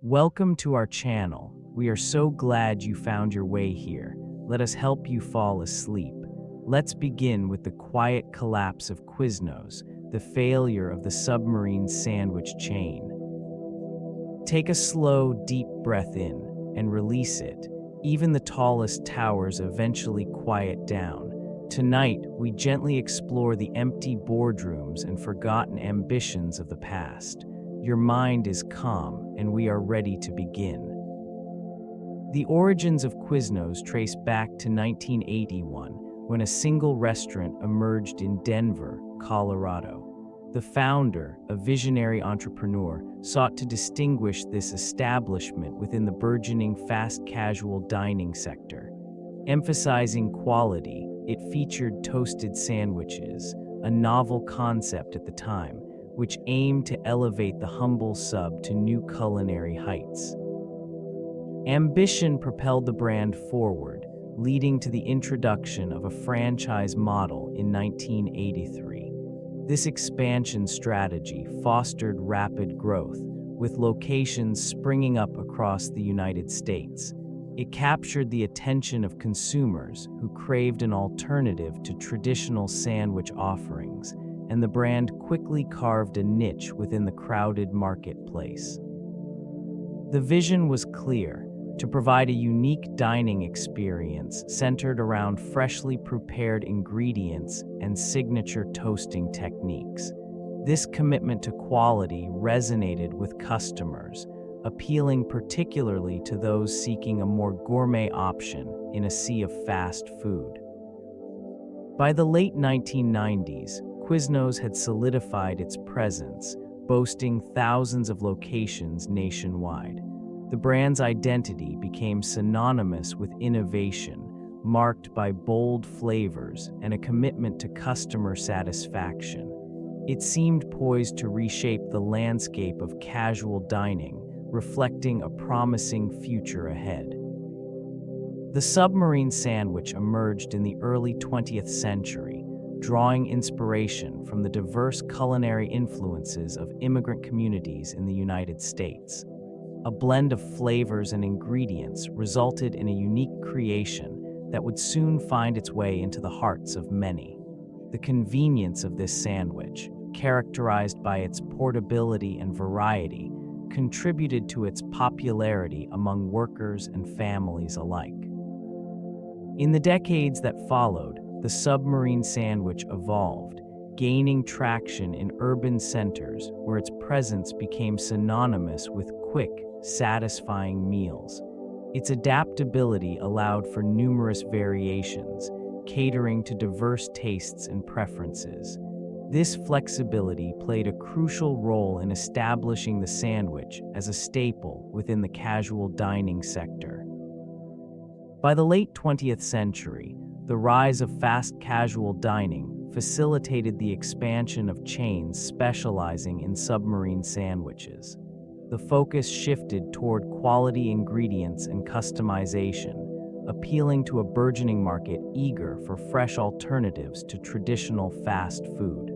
Welcome to our channel. We are so glad you found your way here. Let us help you fall asleep. Let's begin with the quiet collapse of Quiznos, the failure of the submarine sandwich chain. Take a slow, deep breath in and release it. Even the tallest towers eventually quiet down. Tonight, we gently explore the empty boardrooms and forgotten ambitions of the past. Your mind is calm, and we are ready to begin. The origins of Quiznos trace back to 1981, when a single restaurant emerged in Denver, Colorado. The founder, a visionary entrepreneur, sought to distinguish this establishment within the burgeoning fast casual dining sector. Emphasizing quality, it featured toasted sandwiches, a novel concept at the time, which aimed to elevate the humble sub to new culinary heights. Ambition propelled the brand forward, leading to the introduction of a franchise model in 1983. This expansion strategy fostered rapid growth, with locations springing up across the United States. It captured the attention of consumers who craved an alternative to traditional sandwich offerings, and the brand quickly carved a niche within the crowded marketplace. The vision was clear: to provide a unique dining experience centered around freshly prepared ingredients and signature toasting techniques. This commitment to quality resonated with customers, appealing particularly to those seeking a more gourmet option in a sea of fast food. By the late 1990s, Quiznos had solidified its presence, boasting thousands of locations nationwide. The brand's identity became synonymous with innovation, marked by bold flavors and a commitment to customer satisfaction. It seemed poised to reshape the landscape of casual dining, reflecting a promising future ahead. The submarine sandwich emerged in the early 20th century, drawing inspiration from the diverse culinary influences of immigrant communities in the United States. A blend of flavors and ingredients resulted in a unique creation that would soon find its way into the hearts of many. The convenience of this sandwich, characterized by its portability and variety, contributed to its popularity among workers and families alike. In the decades that followed, the submarine sandwich evolved, gaining traction in urban centers where its presence became synonymous with quick, satisfying meals. Its adaptability allowed for numerous variations, catering to diverse tastes and preferences. This flexibility played a crucial role in establishing the sandwich as a staple within the casual dining sector. By the late 20th century, the rise of fast casual dining facilitated the expansion of chains specializing in submarine sandwiches. The focus shifted toward quality ingredients and customization, appealing to a burgeoning market eager for fresh alternatives to traditional fast food.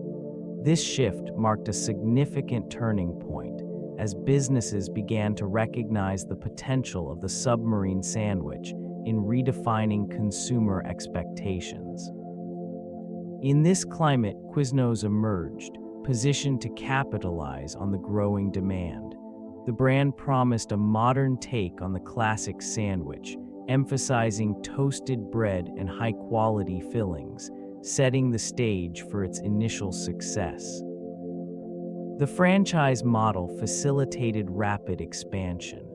This shift marked a significant turning point as businesses began to recognize the potential of the submarine sandwich in redefining consumer expectations. In this climate, Quiznos emerged, positioned to capitalize on the growing demand. The brand promised a modern take on the classic sandwich, emphasizing toasted bread and high-quality fillings, setting the stage for its initial success. The franchise model facilitated rapid expansion.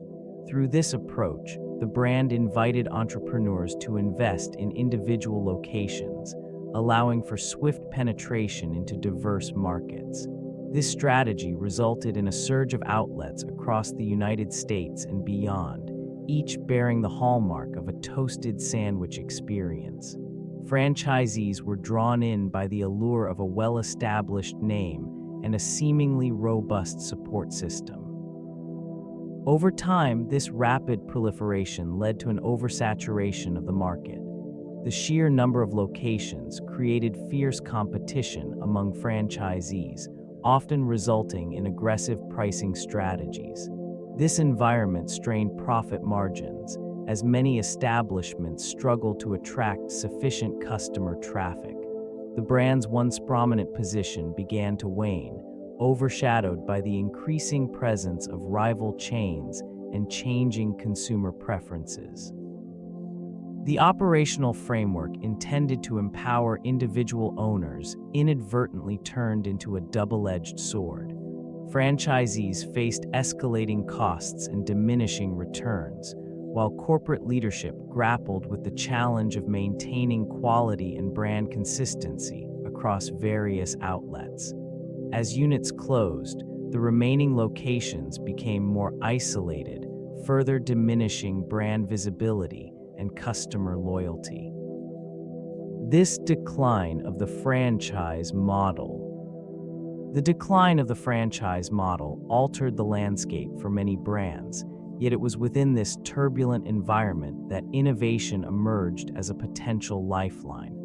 Through this approach, the brand invited entrepreneurs to invest in individual locations, allowing for swift penetration into diverse markets. This strategy resulted in a surge of outlets across the United States and beyond, each bearing the hallmark of a toasted sandwich experience. Franchisees were drawn in by the allure of a well-established name and a seemingly robust support system. Over time, this rapid proliferation led to an oversaturation of the market. The sheer number of locations created fierce competition among franchisees, often resulting in aggressive pricing strategies. This environment strained profit margins, as many establishments struggled to attract sufficient customer traffic. The brand's once prominent position began to wane, overshadowed by the increasing presence of rival chains and changing consumer preferences. The operational framework intended to empower individual owners inadvertently turned into a double-edged sword. Franchisees faced escalating costs and diminishing returns, while corporate leadership grappled with the challenge of maintaining quality and brand consistency across various outlets. As units closed, the remaining locations became more isolated, further diminishing brand visibility and customer loyalty. This decline of the franchise model. The decline of the franchise model altered the landscape for many brands, yet it was within this turbulent environment that innovation emerged as a potential lifeline.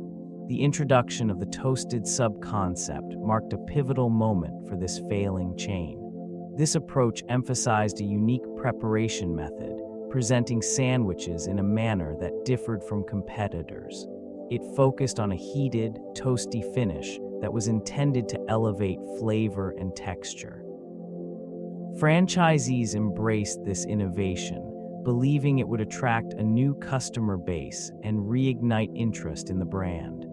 The introduction of the toasted sub concept marked a pivotal moment for this failing chain. This approach emphasized a unique preparation method, presenting sandwiches in a manner that differed from competitors. It focused on a heated, toasty finish that was intended to elevate flavor and texture. Franchisees embraced this innovation, believing it would attract a new customer base and reignite interest in the brand.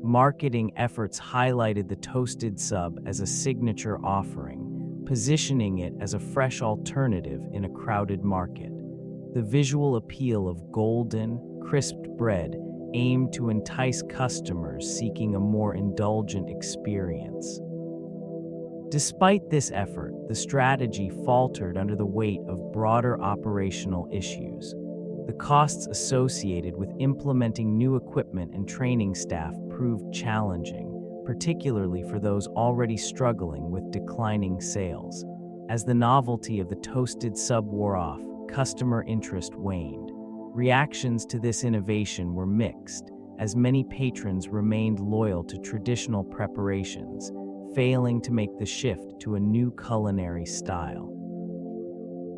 Marketing efforts highlighted the toasted sub as a signature offering, positioning it as a fresh alternative in a crowded market. The visual appeal of golden, crisped bread aimed to entice customers seeking a more indulgent experience. Despite this effort, the strategy faltered under the weight of broader operational issues. The costs associated with implementing new equipment and training staff proved challenging, particularly for those already struggling with declining sales. As the novelty of the toasted sub wore off, customer interest waned. Reactions to this innovation were mixed, as many patrons remained loyal to traditional preparations, failing to make the shift to a new culinary style.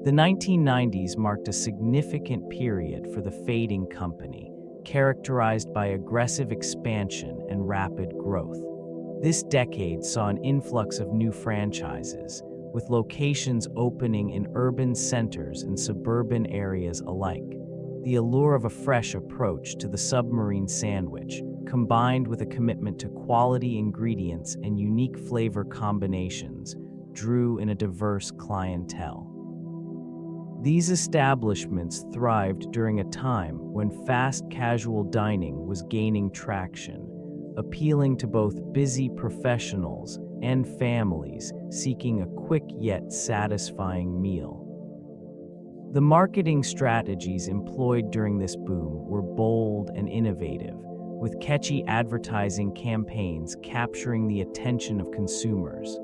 The 1990s marked a significant period for the fading company, characterized by aggressive expansion and rapid growth. This decade saw an influx of new franchises, with locations opening in urban centers and suburban areas alike. The allure of a fresh approach to the Submarine sandwich, combined with a commitment to quality ingredients and unique flavor combinations, drew in a diverse clientele. These establishments thrived during a time when fast casual dining was gaining traction, appealing to both busy professionals and families seeking a quick yet satisfying meal. The marketing strategies employed during this boom were bold and innovative, with catchy advertising campaigns capturing the attention of consumers.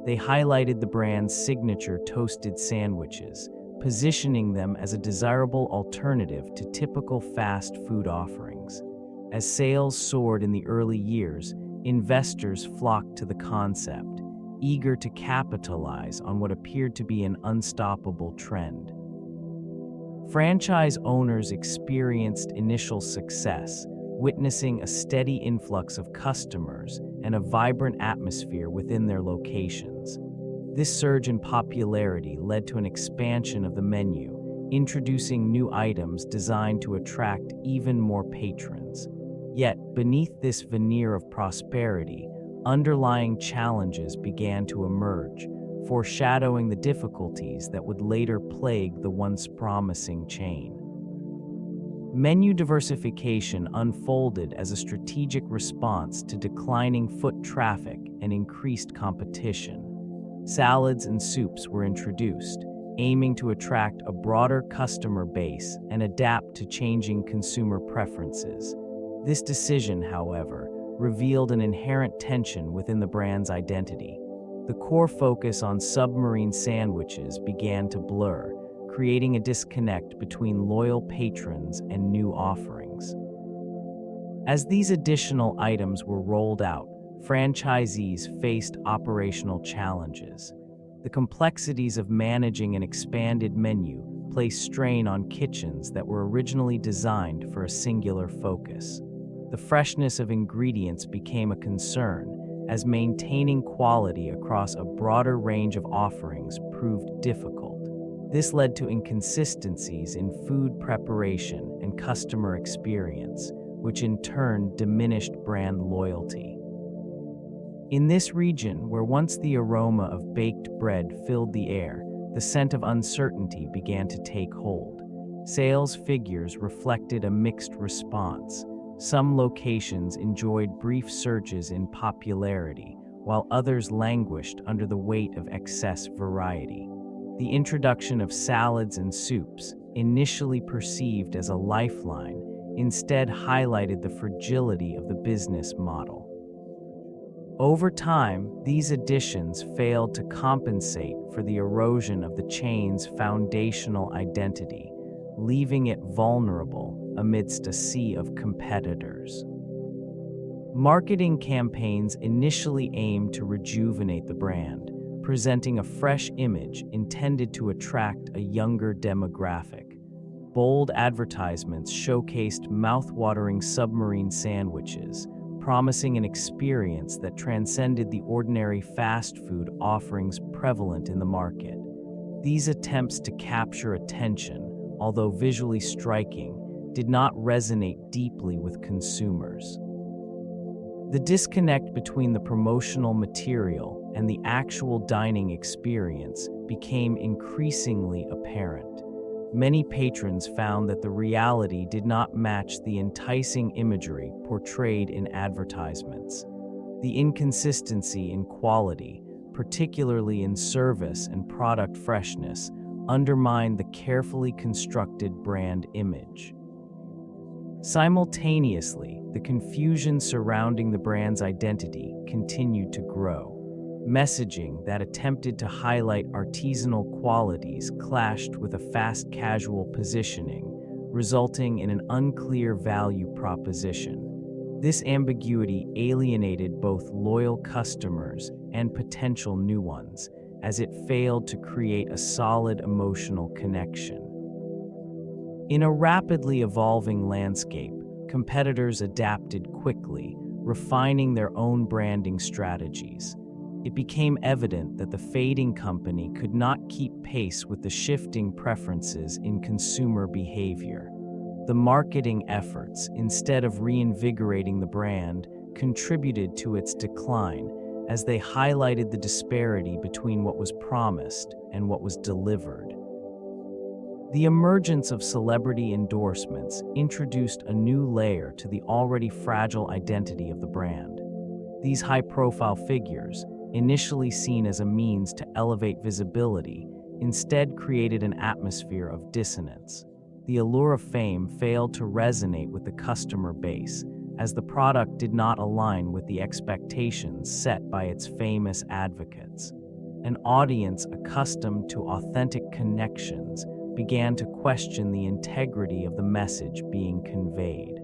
They highlighted the brand's signature toasted sandwiches, positioning them as a desirable alternative to typical fast food offerings. As sales soared in the early years, investors flocked to the concept, eager to capitalize on what appeared to be an unstoppable trend. Franchise owners experienced initial success, witnessing a steady influx of customers and a vibrant atmosphere within their locations. This surge in popularity led to an expansion of the menu, introducing new items designed to attract even more patrons. Yet, beneath this veneer of prosperity, underlying challenges began to emerge, foreshadowing the difficulties that would later plague the once promising chain. Menu diversification unfolded as a strategic response to declining foot traffic and increased competition. Salads and soups were introduced, aiming to attract a broader customer base and adapt to changing consumer preferences. This decision, however, revealed an inherent tension within the brand's identity. The core focus on Submarine sandwiches began to blur, creating a disconnect between loyal patrons and new offerings. As these additional items were rolled out, franchisees faced operational challenges. The complexities of managing an expanded menu placed strain on kitchens that were originally designed for a singular focus. The freshness of ingredients became a concern, as maintaining quality across a broader range of offerings proved difficult. This led to inconsistencies in food preparation and customer experience, which in turn diminished brand loyalty. In this region, where once the aroma of baked bread filled the air, the scent of uncertainty began to take hold. Sales figures reflected a mixed response. Some locations enjoyed brief surges in popularity, while others languished under the weight of excess variety. The introduction of salads and soups, initially perceived as a lifeline, instead highlighted the fragility of the business model. Over time, these additions failed to compensate for the erosion of the chain's foundational identity, leaving it vulnerable amidst a sea of competitors. Marketing campaigns initially aimed to rejuvenate the brand, presenting a fresh image intended to attract a younger demographic. Bold advertisements showcased mouth-watering submarine sandwiches, promising an experience that transcended the ordinary fast food offerings prevalent in the market. These attempts to capture attention, although visually striking, did not resonate deeply with consumers. The disconnect between the promotional material and the actual dining experience became increasingly apparent. Many patrons found that the reality did not match the enticing imagery portrayed in advertisements. The inconsistency in quality, particularly in service and product freshness, undermined the carefully constructed brand image. Simultaneously, the confusion surrounding the brand's identity continued to grow. Messaging that attempted to highlight artisanal qualities clashed with a fast casual positioning, resulting in an unclear value proposition. This ambiguity alienated both loyal customers and potential new ones, as it failed to create a solid emotional connection. In a rapidly evolving landscape, competitors adapted quickly, refining their own branding strategies. It became evident that the fading company could not keep pace with the shifting preferences in consumer behavior. The marketing efforts, instead of reinvigorating the brand, contributed to its decline, as they highlighted the disparity between what was promised and what was delivered. The emergence of celebrity endorsements introduced a new layer to the already fragile identity of the brand. These high-profile figures, initially seen as a means to elevate visibility, instead created an atmosphere of dissonance. The allure of fame failed to resonate with the customer base, as the product did not align with the expectations set by its famous advocates. An audience accustomed to authentic connections began to question the integrity of the message being conveyed.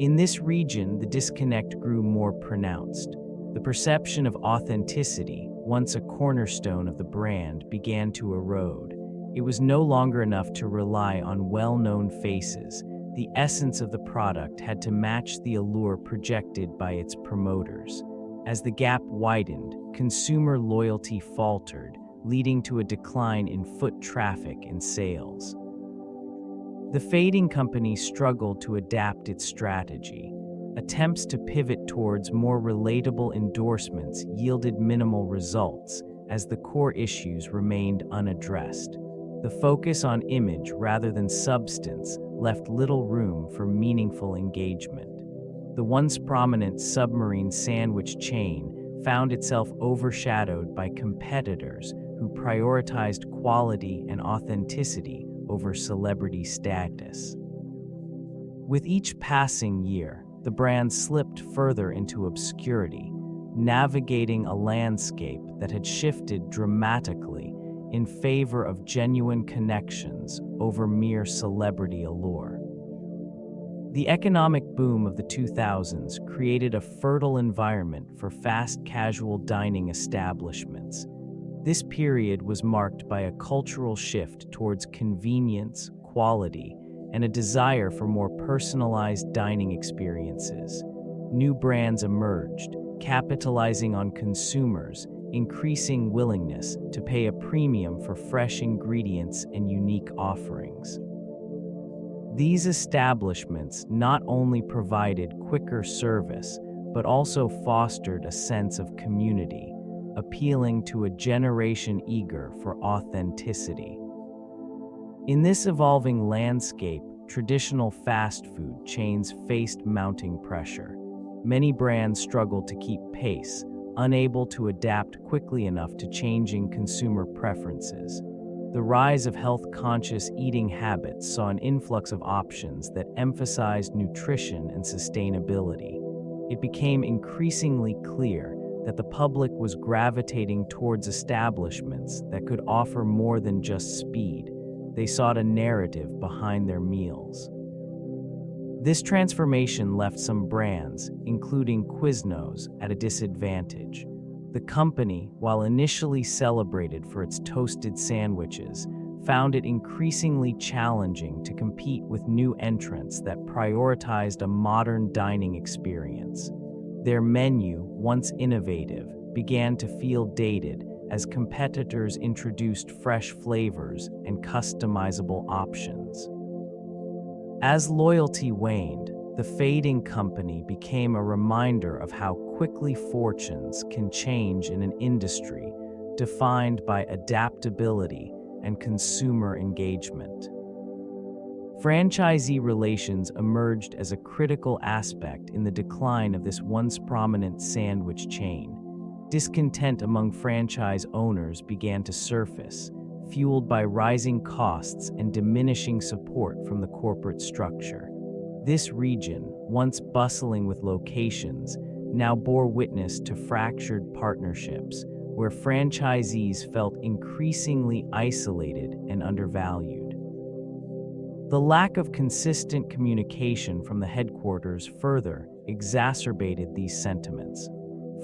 In this region, the disconnect grew more pronounced. The perception of authenticity, once a cornerstone of the brand, began to erode. It was no longer enough to rely on well-known faces. The essence of the product had to match the allure projected by its promoters. As the gap widened, consumer loyalty faltered, leading to a decline in foot traffic and sales. The fading company struggled to adapt its strategy. Attempts to pivot towards more relatable endorsements yielded minimal results, as the core issues remained unaddressed. The focus on image rather than substance left little room for meaningful engagement. The once prominent Submarine sandwich chain found itself overshadowed by competitors who prioritized quality and authenticity over celebrity status. With each passing year, the brand slipped further into obscurity, navigating a landscape that had shifted dramatically in favor of genuine connections over mere celebrity allure. The economic boom of the 2000s created a fertile environment for fast casual dining establishments. This period was marked by a cultural shift towards convenience, quality, and a desire for more personalized dining experiences. New brands emerged, capitalizing on consumers' increasing willingness to pay a premium for fresh ingredients and unique offerings. These establishments not only provided quicker service, but also fostered a sense of community, appealing to a generation eager for authenticity. In this evolving landscape, traditional fast food chains faced mounting pressure. Many brands struggled to keep pace, unable to adapt quickly enough to changing consumer preferences. The rise of health-conscious eating habits saw an influx of options that emphasized nutrition and sustainability. It became increasingly clear that the public was gravitating towards establishments that could offer more than just speed. They sought a narrative behind their meals. This transformation left some brands, including Quiznos, at a disadvantage. The company, while initially celebrated for its toasted sandwiches, found it increasingly challenging to compete with new entrants that prioritized a modern dining experience. Their menu, once innovative, began to feel dated as competitors introduced fresh flavors and customizable options. As loyalty waned, the fading company became a reminder of how quickly fortunes can change in an industry defined by adaptability and consumer engagement. Franchisee relations emerged as a critical aspect in the decline of this once prominent sandwich chain. Discontent among franchise owners began to surface, fueled by rising costs and diminishing support from the corporate structure. This region, once bustling with locations, now bore witness to fractured partnerships, where franchisees felt increasingly isolated and undervalued. The lack of consistent communication from the headquarters further exacerbated these sentiments.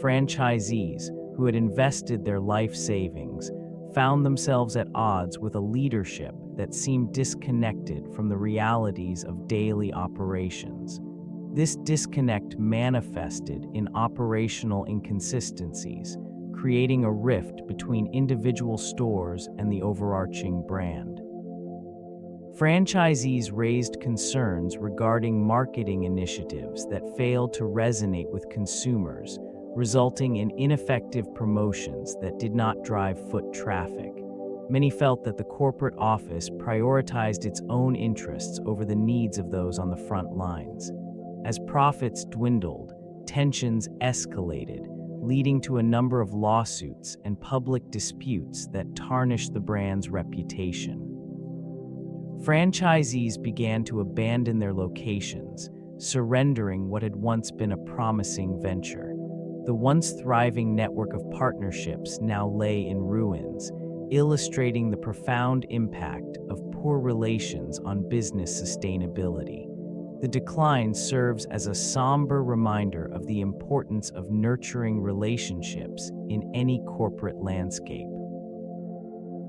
Franchisees, who had invested their life savings, found themselves at odds with a leadership that seemed disconnected from the realities of daily operations. This disconnect manifested in operational inconsistencies, creating a rift between individual stores and the overarching brand. Franchisees raised concerns regarding marketing initiatives that failed to resonate with consumers, resulting in ineffective promotions that did not drive foot traffic. Many felt that the corporate office prioritized its own interests over the needs of those on the front lines. As profits dwindled, tensions escalated, leading to a number of lawsuits and public disputes that tarnished the brand's reputation. Franchisees began to abandon their locations, surrendering what had once been a promising venture. The once thriving network of partnerships now lay in ruins, illustrating the profound impact of poor relations on business sustainability. The decline serves as a somber reminder of the importance of nurturing relationships in any corporate landscape.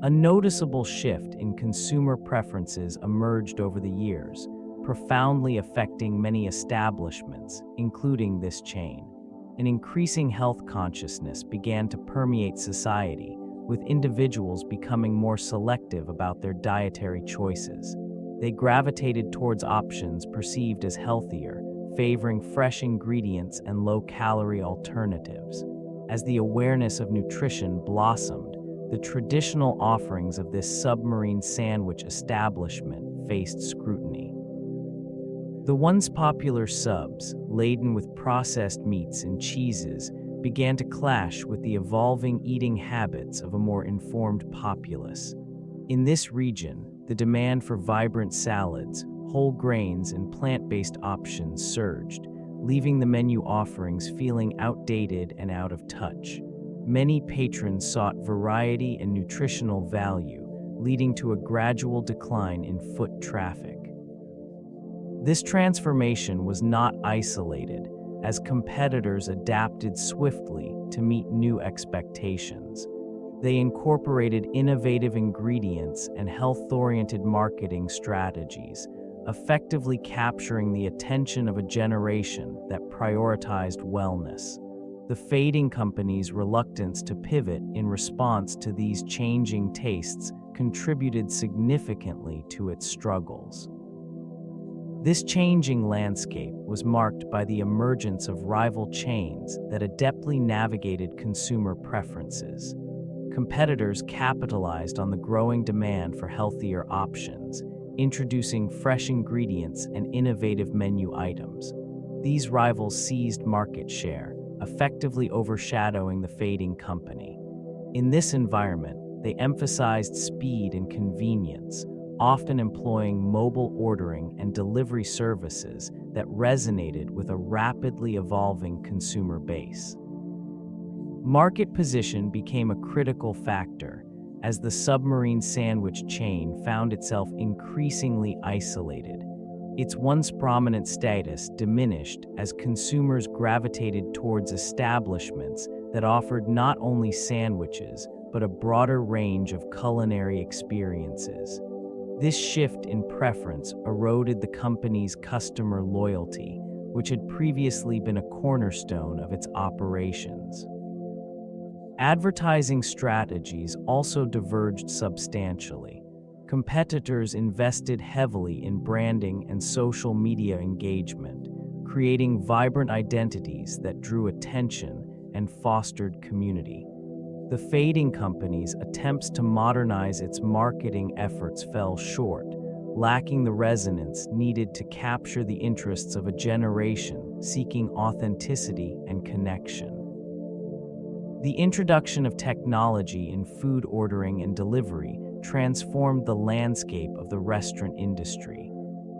A noticeable shift in consumer preferences emerged over the years, profoundly affecting many establishments, including this chain. An increasing health consciousness began to permeate society, with individuals becoming more selective about their dietary choices. They gravitated towards options perceived as healthier, favoring fresh ingredients and low-calorie alternatives. As the awareness of nutrition blossomed, the traditional offerings of this Submarine sandwich establishment faced scrutiny. The once popular subs, laden with processed meats and cheeses, began to clash with the evolving eating habits of a more informed populace. In this region, the demand for vibrant salads, whole grains, and plant-based options surged, leaving the menu offerings feeling outdated and out of touch. Many patrons sought variety and nutritional value, leading to a gradual decline in foot traffic. This transformation was not isolated, as competitors adapted swiftly to meet new expectations. They incorporated innovative ingredients and health-oriented marketing strategies, effectively capturing the attention of a generation that prioritized wellness. The fading company's reluctance to pivot in response to these changing tastes contributed significantly to its struggles. This changing landscape was marked by the emergence of rival chains that adeptly navigated consumer preferences. Competitors capitalized on the growing demand for healthier options, introducing fresh ingredients and innovative menu items. These rivals seized market share, effectively overshadowing the fading company. In this environment, they emphasized speed and convenience, often employing mobile ordering and delivery services that resonated with a rapidly evolving consumer base. Market position became a critical factor as the Submarine sandwich chain found itself increasingly isolated. Its once prominent status diminished as consumers gravitated towards establishments that offered not only sandwiches, but a broader range of culinary experiences. This shift in preference eroded the company's customer loyalty, which had previously been a cornerstone of its operations. Advertising strategies also diverged substantially. Competitors invested heavily in branding and social media engagement, creating vibrant identities that drew attention and fostered community. The fading company's attempts to modernize its marketing efforts fell short, lacking the resonance needed to capture the interests of a generation seeking authenticity and connection. The introduction of technology in food ordering and delivery transformed the landscape of the restaurant industry.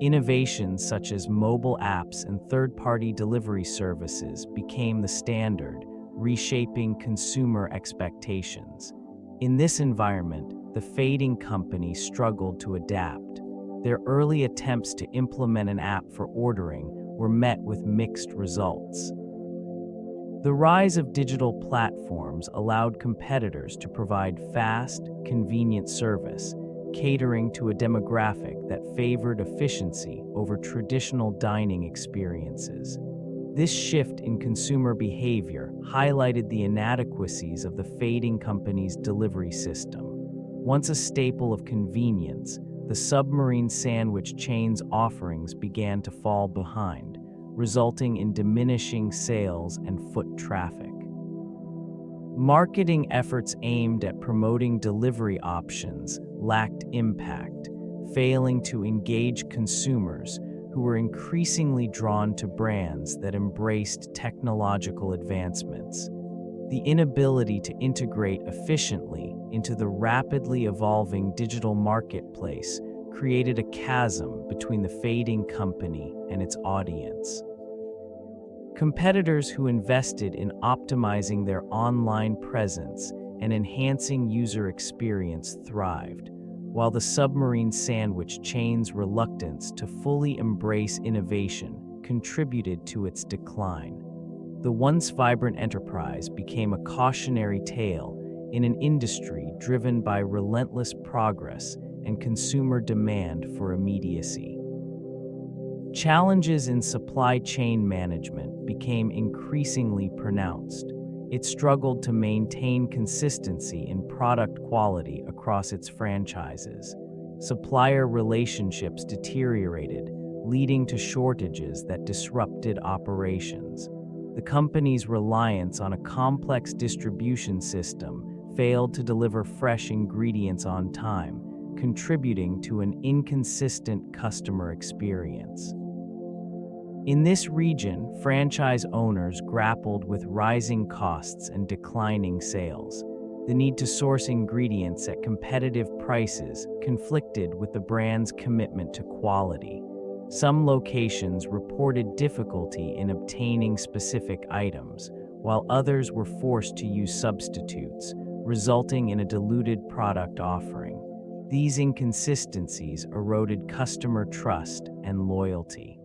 Innovations such as mobile apps and third-party delivery services became the standard, reshaping consumer expectations. In this environment, the fading company struggled to adapt. Their early attempts to implement an app for ordering were met with mixed results. The rise of digital platforms allowed competitors to provide fast, convenient service, catering to a demographic that favored efficiency over traditional dining experiences. This shift in consumer behavior highlighted the inadequacies of the fading company's delivery system. Once a staple of convenience, the Submarine sandwich chain's offerings began to fall behind, resulting in diminishing sales and foot traffic. Marketing efforts aimed at promoting delivery options lacked impact, failing to engage consumers who were increasingly drawn to brands that embraced technological advancements. The inability to integrate efficiently into the rapidly evolving digital marketplace created a chasm between the fading company and its audience. Competitors who invested in optimizing their online presence and enhancing user experience thrived, while the Submarine sandwich chain's reluctance to fully embrace innovation contributed to its decline. The once vibrant enterprise became a cautionary tale in an industry driven by relentless progress and consumer demand for immediacy. Challenges in supply chain management became increasingly pronounced. It struggled to maintain consistency in product quality across its franchises. Supplier relationships deteriorated, leading to shortages that disrupted operations. The company's reliance on a complex distribution system failed to deliver fresh ingredients on time, contributing to an inconsistent customer experience. In this region, franchise owners grappled with rising costs and declining sales. The need to source ingredients at competitive prices conflicted with the brand's commitment to quality. Some locations reported difficulty in obtaining specific items, while others were forced to use substitutes, resulting in a diluted product offering. These inconsistencies eroded customer trust and loyalty.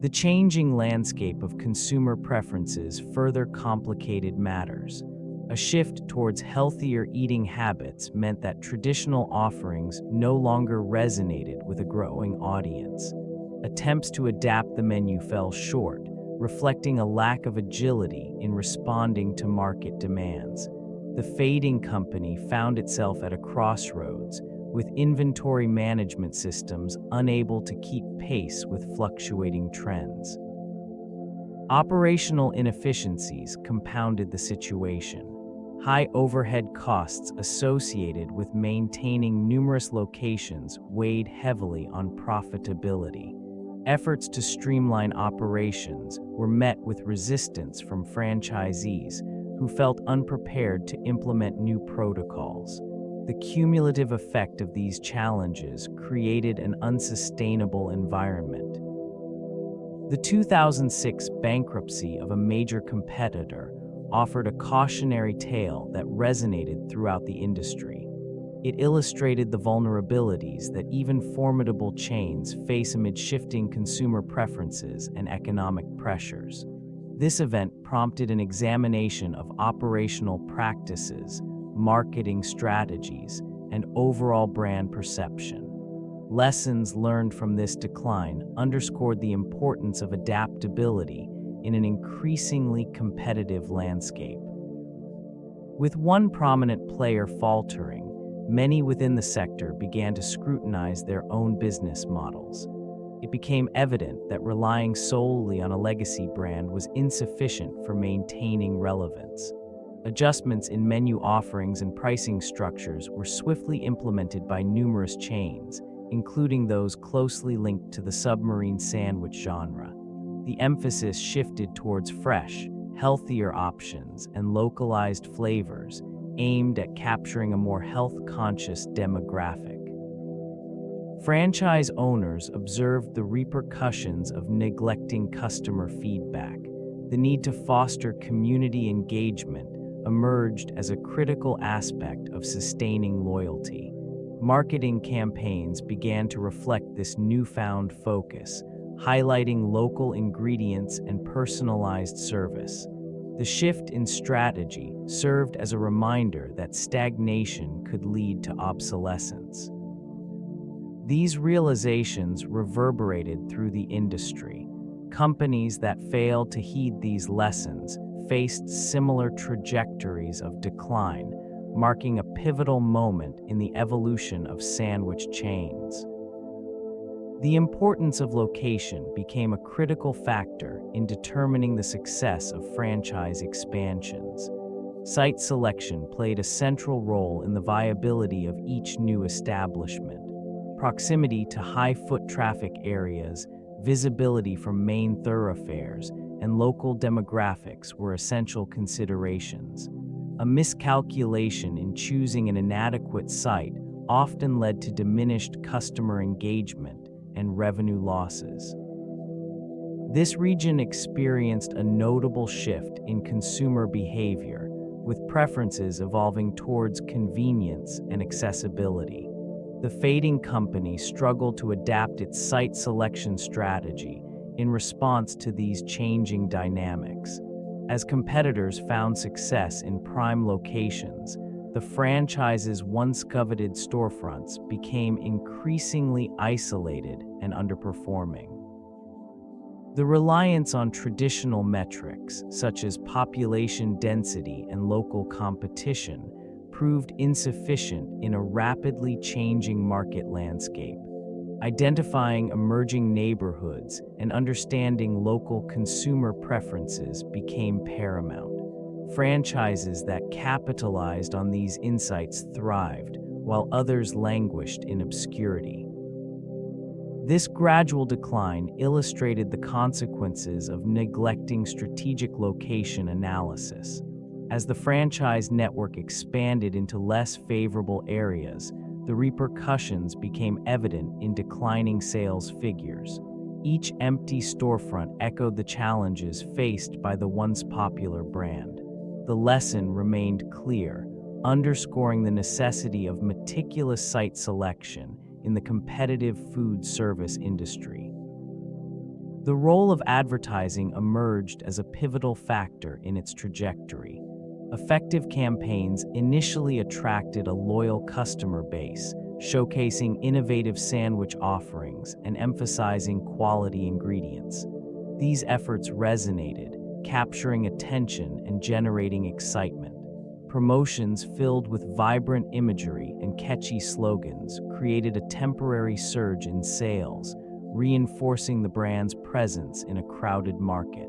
The changing landscape of consumer preferences further complicated matters. A shift towards healthier eating habits meant that traditional offerings no longer resonated with a growing audience. Attempts to adapt the menu fell short, reflecting a lack of agility in responding to market demands. The fading company found itself at a crossroads, with inventory management systems unable to keep pace with fluctuating trends. Operational inefficiencies compounded the situation. High overhead costs associated with maintaining numerous locations weighed heavily on profitability. Efforts to streamline operations were met with resistance from franchisees who felt unprepared to implement new protocols. The cumulative effect of these challenges created an unsustainable environment. The 2006 bankruptcy of a major competitor offered a cautionary tale that resonated throughout the industry. It illustrated the vulnerabilities that even formidable chains face amid shifting consumer preferences and economic pressures. This event prompted an examination of operational practices, marketing strategies, and overall brand perception. Lessons learned from this decline underscored the importance of adaptability in an increasingly competitive landscape. With one prominent player faltering, many within the sector began to scrutinize their own business models. It became evident that relying solely on a legacy brand was insufficient for maintaining relevance. Adjustments in menu offerings and pricing structures were swiftly implemented by numerous chains, including those closely linked to the Submarine sandwich genre. The emphasis shifted towards fresh, healthier options and localized flavors aimed at capturing a more health-conscious demographic. Franchise owners observed the repercussions of neglecting customer feedback. The need to foster community engagement emerged as a critical aspect of sustaining loyalty. Marketing campaigns began to reflect this newfound focus, highlighting local ingredients and personalized service. The shift in strategy served as a reminder that stagnation could lead to obsolescence. These realizations reverberated through the industry. Companies that failed to heed these lessons faced similar trajectories of decline, marking a pivotal moment in the evolution of sandwich chains. The importance of location became a critical factor in determining the success of franchise expansions. Site selection played a central role in the viability of each new establishment. Proximity to high foot traffic areas, visibility from main thoroughfares, and local demographics were essential considerations. A miscalculation in choosing an inadequate site often led to diminished customer engagement and revenue losses. This region experienced a notable shift in consumer behavior, with preferences evolving towards convenience and accessibility. The fading company struggled to adapt its site selection strategy in response to these changing dynamics. As competitors found success in prime locations, the franchise's once coveted storefronts became increasingly isolated and underperforming. The reliance on traditional metrics, such as population density and local competition, proved insufficient in a rapidly changing market landscape. Identifying emerging neighborhoods and understanding local consumer preferences became paramount. Franchises that capitalized on these insights thrived, while others languished in obscurity. This gradual decline illustrated the consequences of neglecting strategic location analysis. As the franchise network expanded into less favorable areas, the repercussions became evident in declining sales figures. Each empty storefront echoed the challenges faced by the once popular brand. The lesson remained clear, underscoring the necessity of meticulous site selection in the competitive food service industry. The role of advertising emerged as a pivotal factor in its trajectory. Effective campaigns initially attracted a loyal customer base, showcasing innovative sandwich offerings and emphasizing quality ingredients. These efforts resonated, capturing attention and generating excitement. Promotions filled with vibrant imagery and catchy slogans created a temporary surge in sales, reinforcing the brand's presence in a crowded market.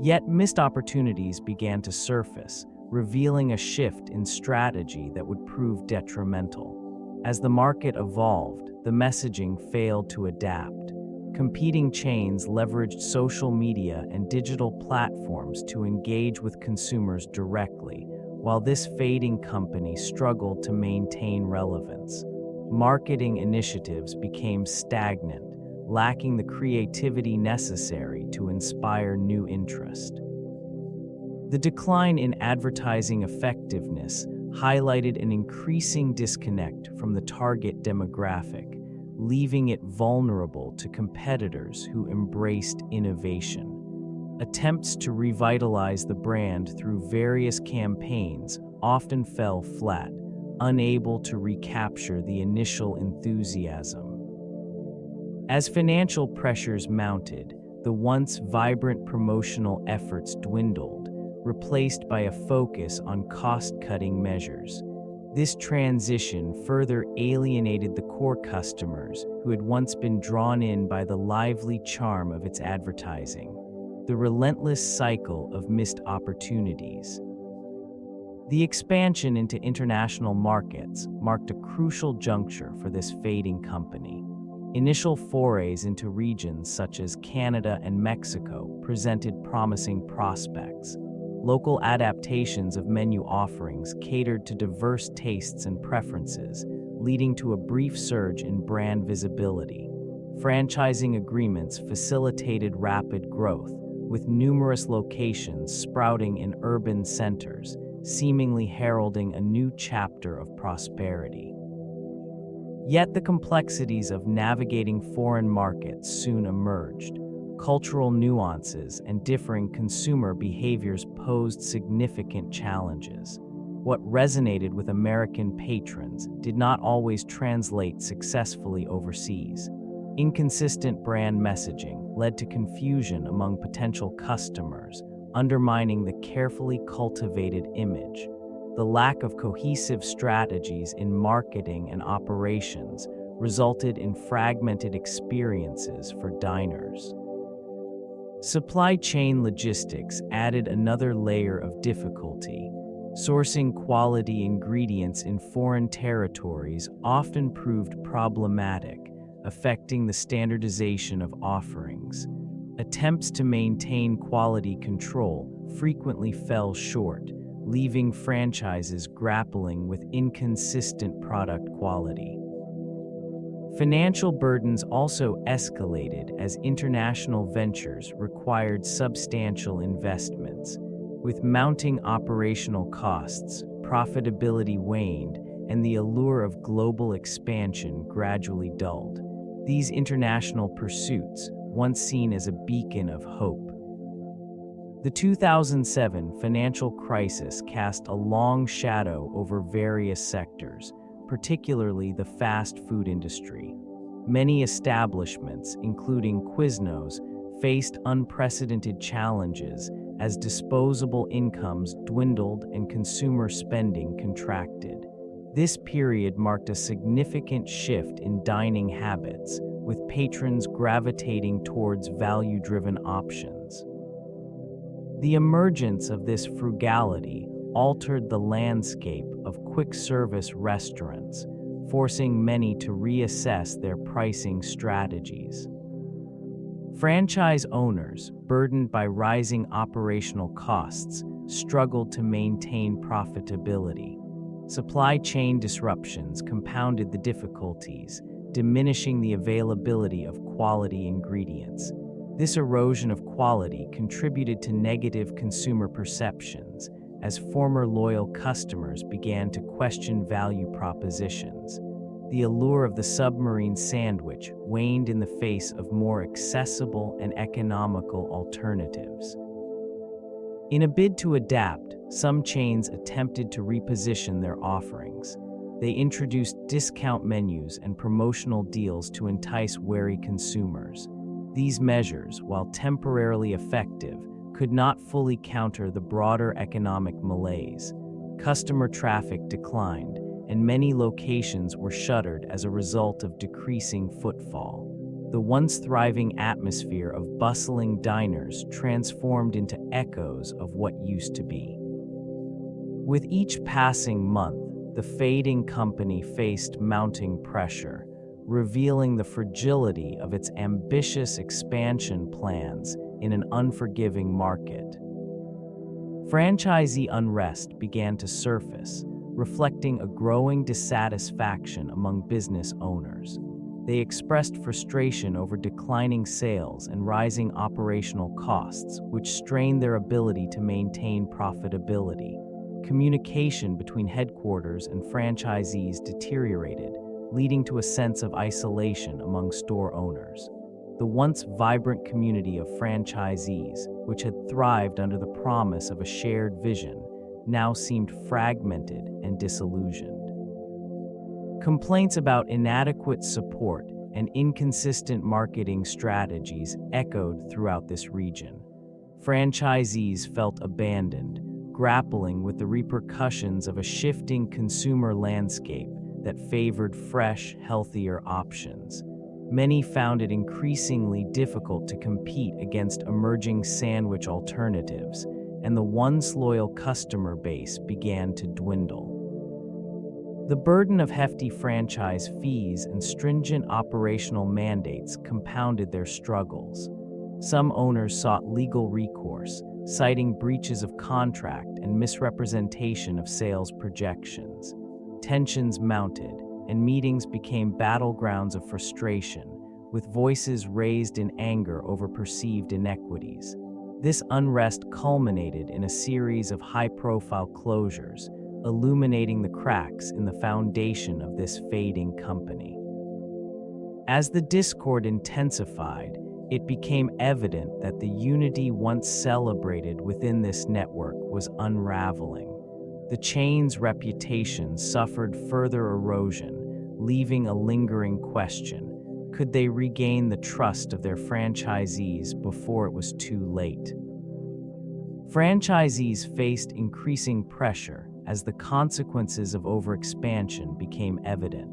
Yet missed opportunities began to surface, revealing a shift in strategy that would prove detrimental. As the market evolved, the messaging failed to adapt. Competing chains leveraged social media and digital platforms to engage with consumers directly, while this fading company struggled to maintain relevance. Marketing initiatives became stagnant, lacking the creativity necessary to inspire new interest. The decline in advertising effectiveness highlighted an increasing disconnect from the target demographic, leaving it vulnerable to competitors who embraced innovation. Attempts to revitalize the brand through various campaigns often fell flat, unable to recapture the initial enthusiasm. As financial pressures mounted, the once vibrant promotional efforts dwindled, replaced by a focus on cost-cutting measures. This transition further alienated the core customers who had once been drawn in by the lively charm of its advertising. The relentless cycle of missed opportunities. The expansion into international markets marked a crucial juncture for this fading company. Initial forays into regions such as Canada and Mexico presented promising prospects. Local adaptations of menu offerings catered to diverse tastes and preferences, leading to a brief surge in brand visibility. Franchising agreements facilitated rapid growth, with numerous locations sprouting in urban centers, seemingly heralding a new chapter of prosperity. Yet the complexities of navigating foreign markets soon emerged. Cultural nuances and differing consumer behaviors posed significant challenges. What resonated with American patrons did not always translate successfully overseas. Inconsistent brand messaging led to confusion among potential customers, undermining the carefully cultivated image. The lack of cohesive strategies in marketing and operations resulted in fragmented experiences for diners. Supply chain logistics added another layer of difficulty. Sourcing quality ingredients in foreign territories often proved problematic, affecting the standardization of offerings. Attempts to maintain quality control frequently fell short, leaving franchises grappling with inconsistent product quality. Financial burdens also escalated as international ventures required substantial investments. With mounting operational costs, profitability waned, and the allure of global expansion gradually dulled. These international pursuits, once seen as a beacon of hope. The 2007 financial crisis cast a long shadow over various sectors, particularly the fast food industry. Many establishments, including Quiznos, faced unprecedented challenges as disposable incomes dwindled and consumer spending contracted. This period marked a significant shift in dining habits, with patrons gravitating towards value-driven options. The emergence of this frugality altered the landscape of quick-service restaurants, forcing many to reassess their pricing strategies. Franchise owners, burdened by rising operational costs, struggled to maintain profitability. Supply chain disruptions compounded the difficulties, diminishing the availability of quality ingredients. This erosion of quality contributed to negative consumer perceptions, as former loyal customers began to question value propositions. The allure of the Submarine sandwich waned in the face of more accessible and economical alternatives. In a bid to adapt, some chains attempted to reposition their offerings. They introduced discount menus and promotional deals to entice wary consumers. These measures, while temporarily effective, could not fully counter the broader economic malaise. Customer traffic declined, and many locations were shuttered as a result of decreasing footfall. The once thriving atmosphere of bustling diners transformed into echoes of what used to be. With each passing month, the fading company faced mounting pressure, revealing the fragility of its ambitious expansion plans in an unforgiving market. Franchisee unrest began to surface, reflecting a growing dissatisfaction among business owners. They expressed frustration over declining sales and rising operational costs, which strained their ability to maintain profitability. Communication between headquarters and franchisees deteriorated, leading to a sense of isolation among store owners. The once vibrant community of franchisees, which had thrived under the promise of a shared vision, now seemed fragmented and disillusioned. Complaints about inadequate support and inconsistent marketing strategies echoed throughout this region. Franchisees felt abandoned, grappling with the repercussions of a shifting consumer landscape that favored fresh, healthier options. Many found it increasingly difficult to compete against emerging sandwich alternatives, and the once loyal customer base began to dwindle. The burden of hefty franchise fees and stringent operational mandates compounded their struggles. Some owners sought legal recourse, citing breaches of contract and misrepresentation of sales projections. Tensions mounted, and meetings became battlegrounds of frustration, with voices raised in anger over perceived inequities. This unrest culminated in a series of high-profile closures, illuminating the cracks in the foundation of this fading company. As the discord intensified, it became evident that the unity once celebrated within this network was unraveling. The chain's reputation suffered further erosion, leaving a lingering question: could they regain the trust of their franchisees before it was too late? Franchisees faced increasing pressure as the consequences of overexpansion became evident.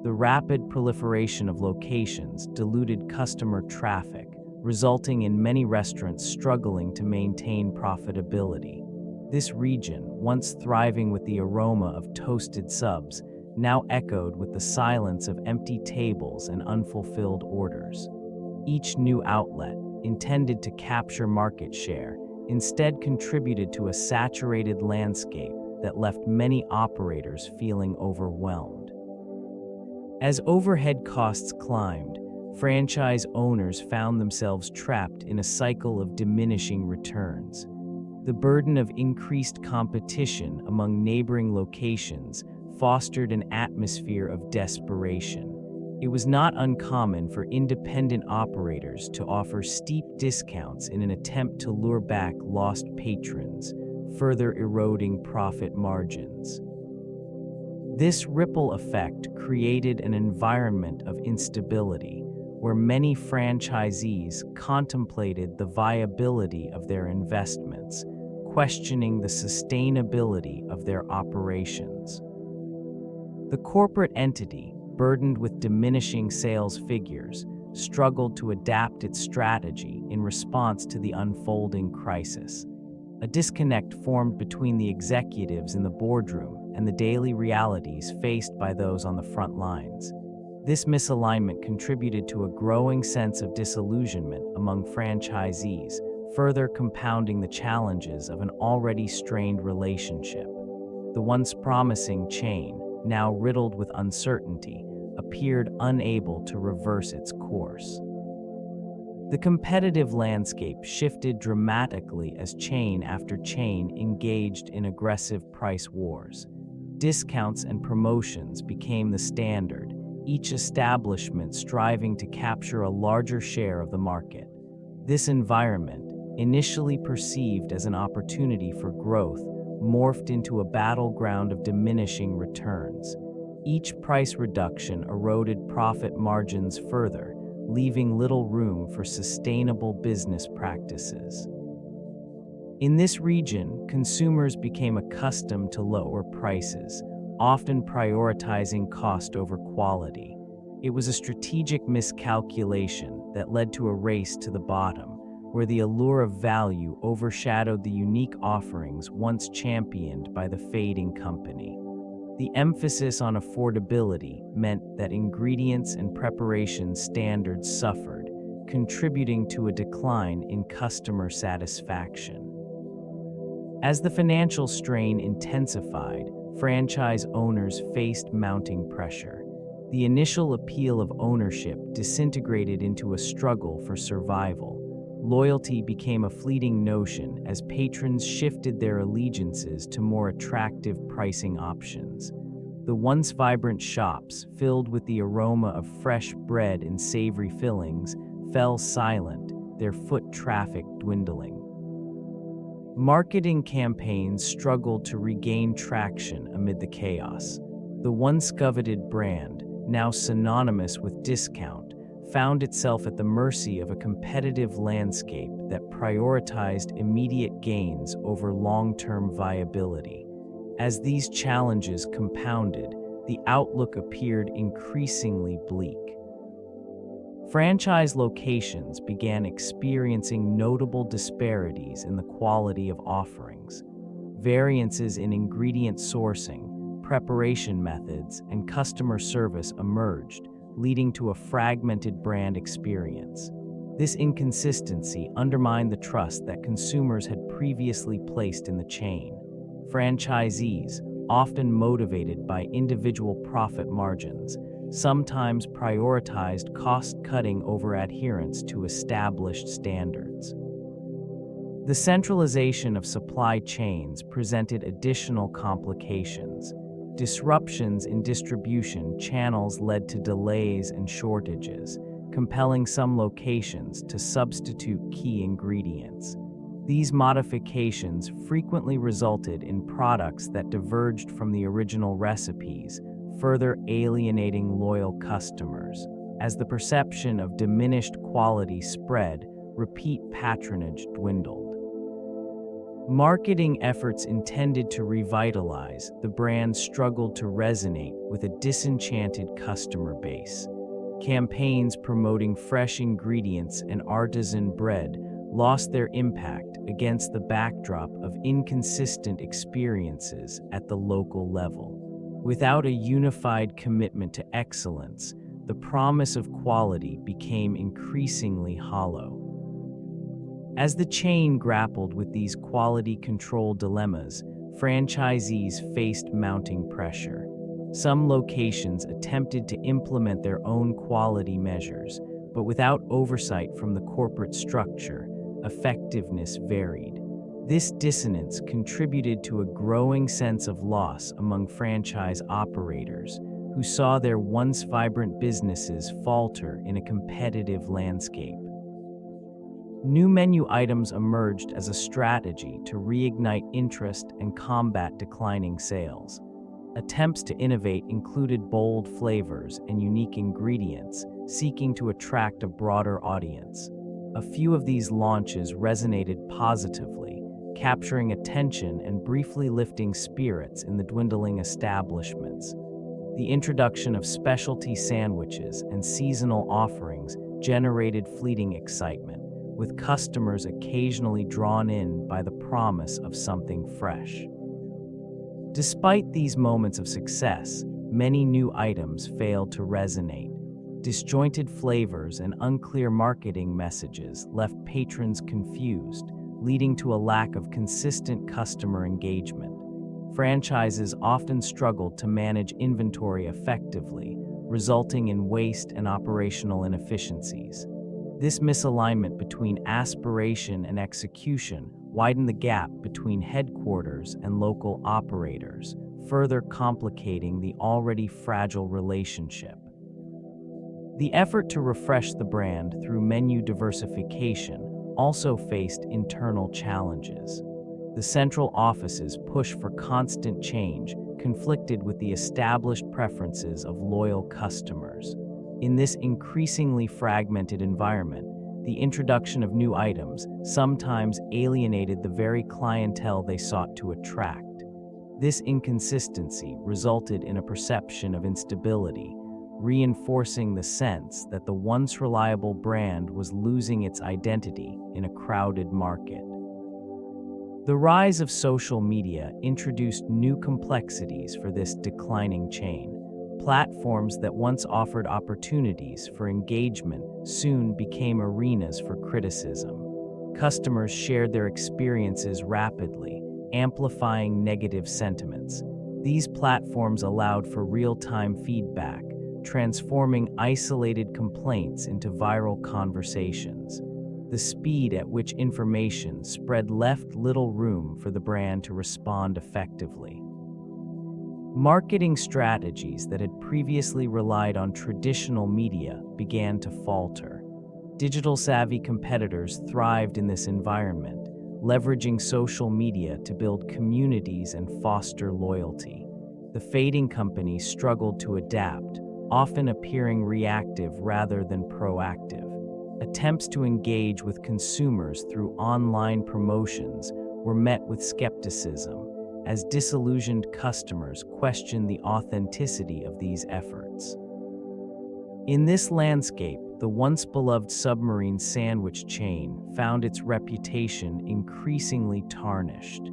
The rapid proliferation of locations diluted customer traffic, resulting in many restaurants struggling to maintain profitability. This region, once thriving with the aroma of toasted subs, now echoed with the silence of empty tables and unfulfilled orders. Each new outlet, intended to capture market share, instead contributed to a saturated landscape that left many operators feeling overwhelmed. As overhead costs climbed, franchise owners found themselves trapped in a cycle of diminishing returns. The burden of increased competition among neighboring locations fostered an atmosphere of desperation. It was not uncommon for independent operators to offer steep discounts in an attempt to lure back lost patrons, further eroding profit margins. This ripple effect created an environment of instability, where many franchisees contemplated the viability of their investments, questioning the sustainability of their operations. The corporate entity, burdened with diminishing sales figures, struggled to adapt its strategy in response to the unfolding crisis. A disconnect formed between the executives in the boardroom and the daily realities faced by those on the front lines. This misalignment contributed to a growing sense of disillusionment among franchisees, further compounding the challenges of an already strained relationship. The once promising chain, now riddled with uncertainty, appeared unable to reverse its course. The competitive landscape shifted dramatically as chain after chain engaged in aggressive price wars. Discounts and promotions became the standard, each establishment striving to capture a larger share of the market. This environment, initially perceived as an opportunity for growth, morphed into a battleground of diminishing returns. Each price reduction eroded profit margins further, leaving little room for sustainable business practices. In this region, consumers became accustomed to lower prices, often prioritizing cost over quality. It was a strategic miscalculation that led to a race to the bottom, where the allure of value overshadowed the unique offerings once championed by the fading company. The emphasis on affordability meant that ingredients and preparation standards suffered, contributing to a decline in customer satisfaction. As the financial strain intensified, franchise owners faced mounting pressure. The initial appeal of ownership disintegrated into a struggle for survival. Loyalty became a fleeting notion as patrons shifted their allegiances to more attractive pricing options. The once vibrant shops, filled with the aroma of fresh bread and savory fillings, fell silent, their foot traffic dwindling. Marketing campaigns struggled to regain traction amid the chaos. The once coveted brand, now synonymous with discount, found itself at the mercy of a competitive landscape that prioritized immediate gains over long-term viability. As these challenges compounded, the outlook appeared increasingly bleak. Franchise locations began experiencing notable disparities in the quality of offerings. Variances in ingredient sourcing, preparation methods, and customer service emerged, leading to a fragmented brand experience. This inconsistency undermined the trust that consumers had previously placed in the chain. Franchisees, often motivated by individual profit margins, sometimes prioritized cost-cutting over adherence to established standards. The centralization of supply chains presented additional complications. Disruptions in distribution channels led to delays and shortages, compelling some locations to substitute key ingredients. These modifications frequently resulted in products that diverged from the original recipes, further alienating loyal customers. As the perception of diminished quality spread, repeat patronage dwindled. Marketing efforts intended to revitalize the brand struggled to resonate with a disenchanted customer base. Campaigns promoting fresh ingredients and artisan bread lost their impact against the backdrop of inconsistent experiences at the local level. Without a unified commitment to excellence, the promise of quality became increasingly hollow. As the chain grappled with these quality control dilemmas, franchisees faced mounting pressure. Some locations attempted to implement their own quality measures, but without oversight from the corporate structure, effectiveness varied. This dissonance contributed to a growing sense of loss among franchise operators, who saw their once vibrant businesses falter in a competitive landscape. New menu items emerged as a strategy to reignite interest and combat declining sales. Attempts to innovate included bold flavors and unique ingredients, seeking to attract a broader audience. A few of these launches resonated positively, capturing attention and briefly lifting spirits in the dwindling establishments. The introduction of specialty sandwiches and seasonal offerings generated fleeting excitement, with customers occasionally drawn in by the promise of something fresh. Despite these moments of success, many new items failed to resonate. Disjointed flavors and unclear marketing messages left patrons confused, leading to a lack of consistent customer engagement. Franchises often struggled to manage inventory effectively, resulting in waste and operational inefficiencies. This misalignment between aspiration and execution widened the gap between headquarters and local operators, further complicating the already fragile relationship. The effort to refresh the brand through menu diversification also faced internal challenges. The central office's push for constant change conflicted with the established preferences of loyal customers. In this increasingly fragmented environment, the introduction of new items sometimes alienated the very clientele they sought to attract. This inconsistency resulted in a perception of instability, reinforcing the sense that the once reliable brand was losing its identity in a crowded market. The rise of social media introduced new complexities for this declining chain. Platforms that once offered opportunities for engagement soon became arenas for criticism. Customers shared their experiences rapidly, amplifying negative sentiments. These platforms allowed for real-time feedback, transforming isolated complaints into viral conversations. The speed at which information spread left little room for the brand to respond effectively. Marketing strategies that had previously relied on traditional media began to falter. Digital-savvy competitors thrived in this environment, leveraging social media to build communities and foster loyalty. The fading company struggled to adapt, often appearing reactive rather than proactive. Attempts to engage with consumers through online promotions were met with skepticism, as disillusioned customers questioned the authenticity of these efforts. In this landscape, the once beloved Submarine sandwich chain found its reputation increasingly tarnished.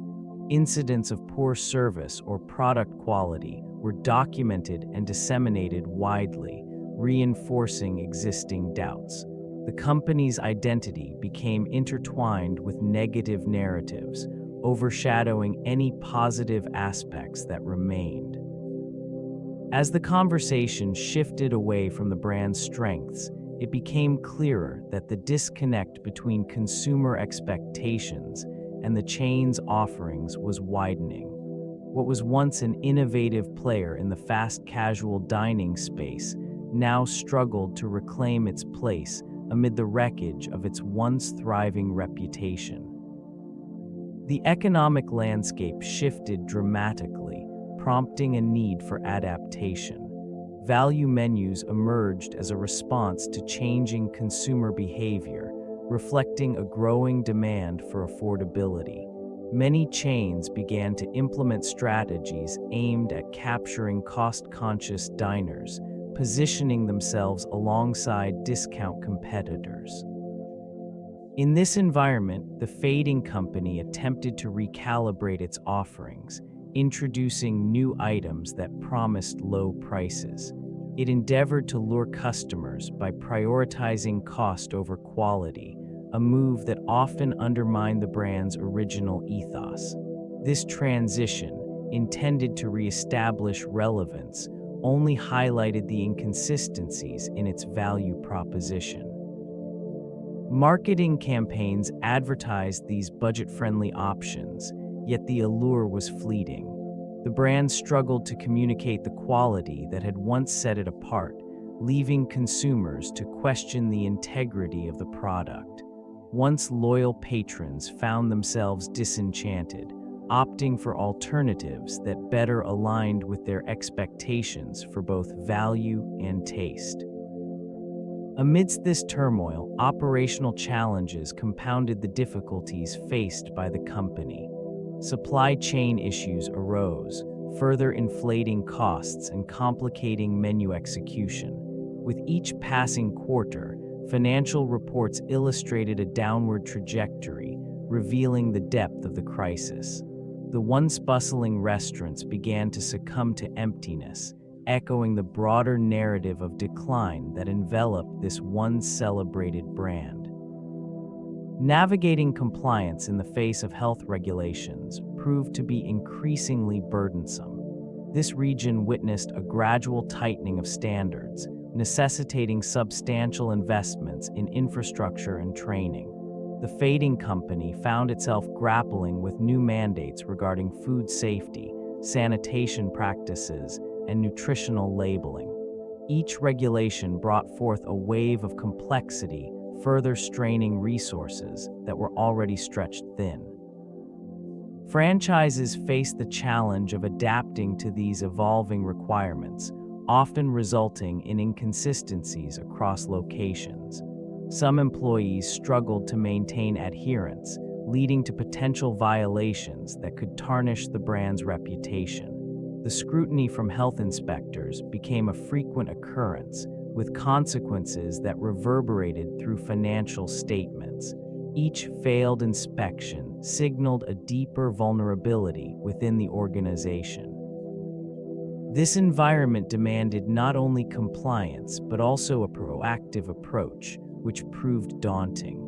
Incidents of poor service or product quality were documented and disseminated widely, reinforcing existing doubts. The company's identity became intertwined with negative narratives, overshadowing any positive aspects that remained. As the conversation shifted away from the brand's strengths, it became clearer that the disconnect between consumer expectations and the chain's offerings was widening. What was once an innovative player in the fast casual dining space now struggled to reclaim its place amid the wreckage of its once thriving reputation. The economic landscape shifted dramatically, prompting a need for adaptation. Value menus emerged as a response to changing consumer behavior, reflecting a growing demand for affordability. Many chains began to implement strategies aimed at capturing cost-conscious diners, positioning themselves alongside discount competitors. In this environment, the fading company attempted to recalibrate its offerings, introducing new items that promised low prices. It endeavored to lure customers by prioritizing cost over quality, a move that often undermined the brand's original ethos. This transition, intended to reestablish relevance, only highlighted the inconsistencies in its value proposition. Marketing campaigns advertised these budget-friendly options, yet the allure was fleeting. The brand struggled to communicate the quality that had once set it apart, leaving consumers to question the integrity of the product. Once loyal patrons found themselves disenchanted, opting for alternatives that better aligned with their expectations for both value and taste. Amidst this turmoil, operational challenges compounded the difficulties faced by the company. Supply chain issues arose, further inflating costs and complicating menu execution. With each passing quarter, financial reports illustrated a downward trajectory, revealing the depth of the crisis. The once bustling restaurants began to succumb to emptiness, echoing the broader narrative of decline that enveloped this once celebrated brand. Navigating compliance in the face of health regulations proved to be increasingly burdensome. This region witnessed a gradual tightening of standards, necessitating substantial investments in infrastructure and training. The fading company found itself grappling with new mandates regarding food safety, sanitation practices, and nutritional labeling. Each regulation brought forth a wave of complexity, further straining resources that were already stretched thin. Franchises face the challenge of adapting to these evolving requirements, often resulting in inconsistencies across locations. Some employees struggled to maintain adherence, leading to potential violations that could tarnish the brand's reputation. The scrutiny from health inspectors became a frequent occurrence, with consequences that reverberated through financial statements. Each failed inspection signaled a deeper vulnerability within the organization. This environment demanded not only compliance but also a proactive approach, which proved daunting.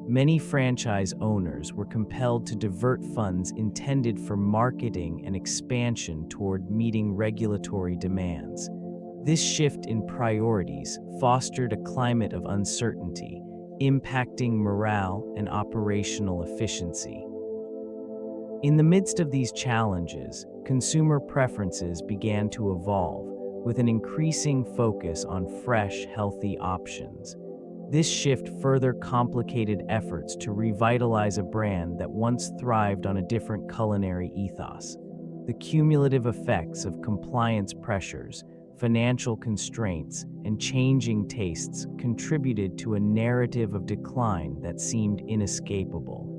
Many franchise owners were compelled to divert funds intended for marketing and expansion toward meeting regulatory demands. This shift in priorities fostered a climate of uncertainty, impacting morale and operational efficiency. In the midst of these challenges, consumer preferences began to evolve, with an increasing focus on fresh, healthy options. This shift further complicated efforts to revitalize a brand that once thrived on a different culinary ethos. The cumulative effects of compliance pressures, financial constraints, and changing tastes contributed to a narrative of decline that seemed inescapable.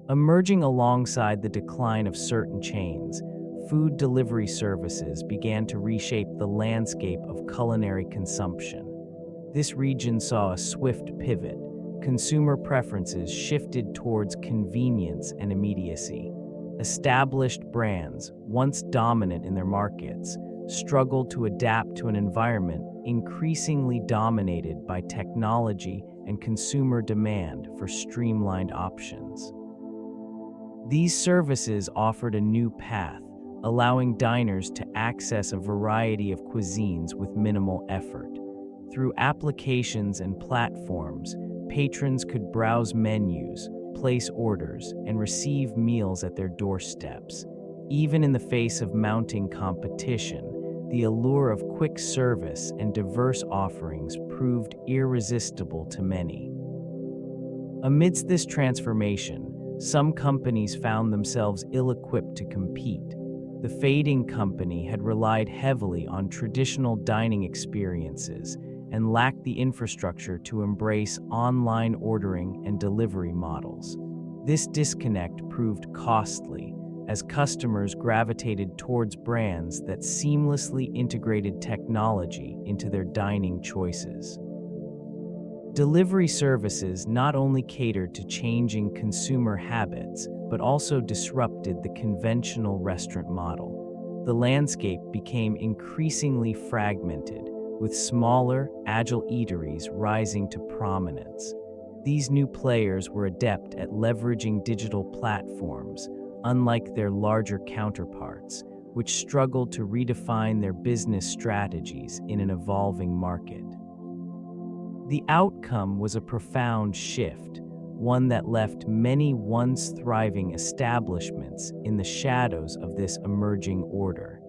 Emerging alongside the decline of certain chains, food delivery services began to reshape the landscape of culinary consumption. This region saw a swift pivot. Consumer preferences shifted towards convenience and immediacy. Established brands, once dominant in their markets, struggled to adapt to an environment increasingly dominated by technology and consumer demand for streamlined options. These services offered a new path, allowing diners to access a variety of cuisines with minimal effort. Through applications and platforms, patrons could browse menus, place orders, and receive meals at their doorsteps. Even in the face of mounting competition, the allure of quick service and diverse offerings proved irresistible to many. Amidst this transformation, some companies found themselves ill-equipped to compete. The Fading Company had relied heavily on traditional dining experiences and lacked the infrastructure to embrace online ordering and delivery models. This disconnect proved costly, as customers gravitated towards brands that seamlessly integrated technology into their dining choices. Delivery services not only catered to changing consumer habits, but also disrupted the conventional restaurant model. The landscape became increasingly fragmented, with smaller, agile eateries rising to prominence. These new players were adept at leveraging digital platforms, unlike their larger counterparts, which struggled to redefine their business strategies in an evolving market. The outcome was a profound shift, one that left many once thriving establishments in the shadows of this emerging order.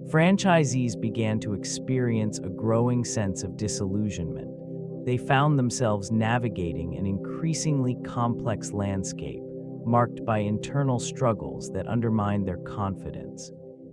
Franchisees began to experience a growing sense of disillusionment. They found themselves navigating an increasingly complex landscape, marked by internal struggles that undermined their confidence.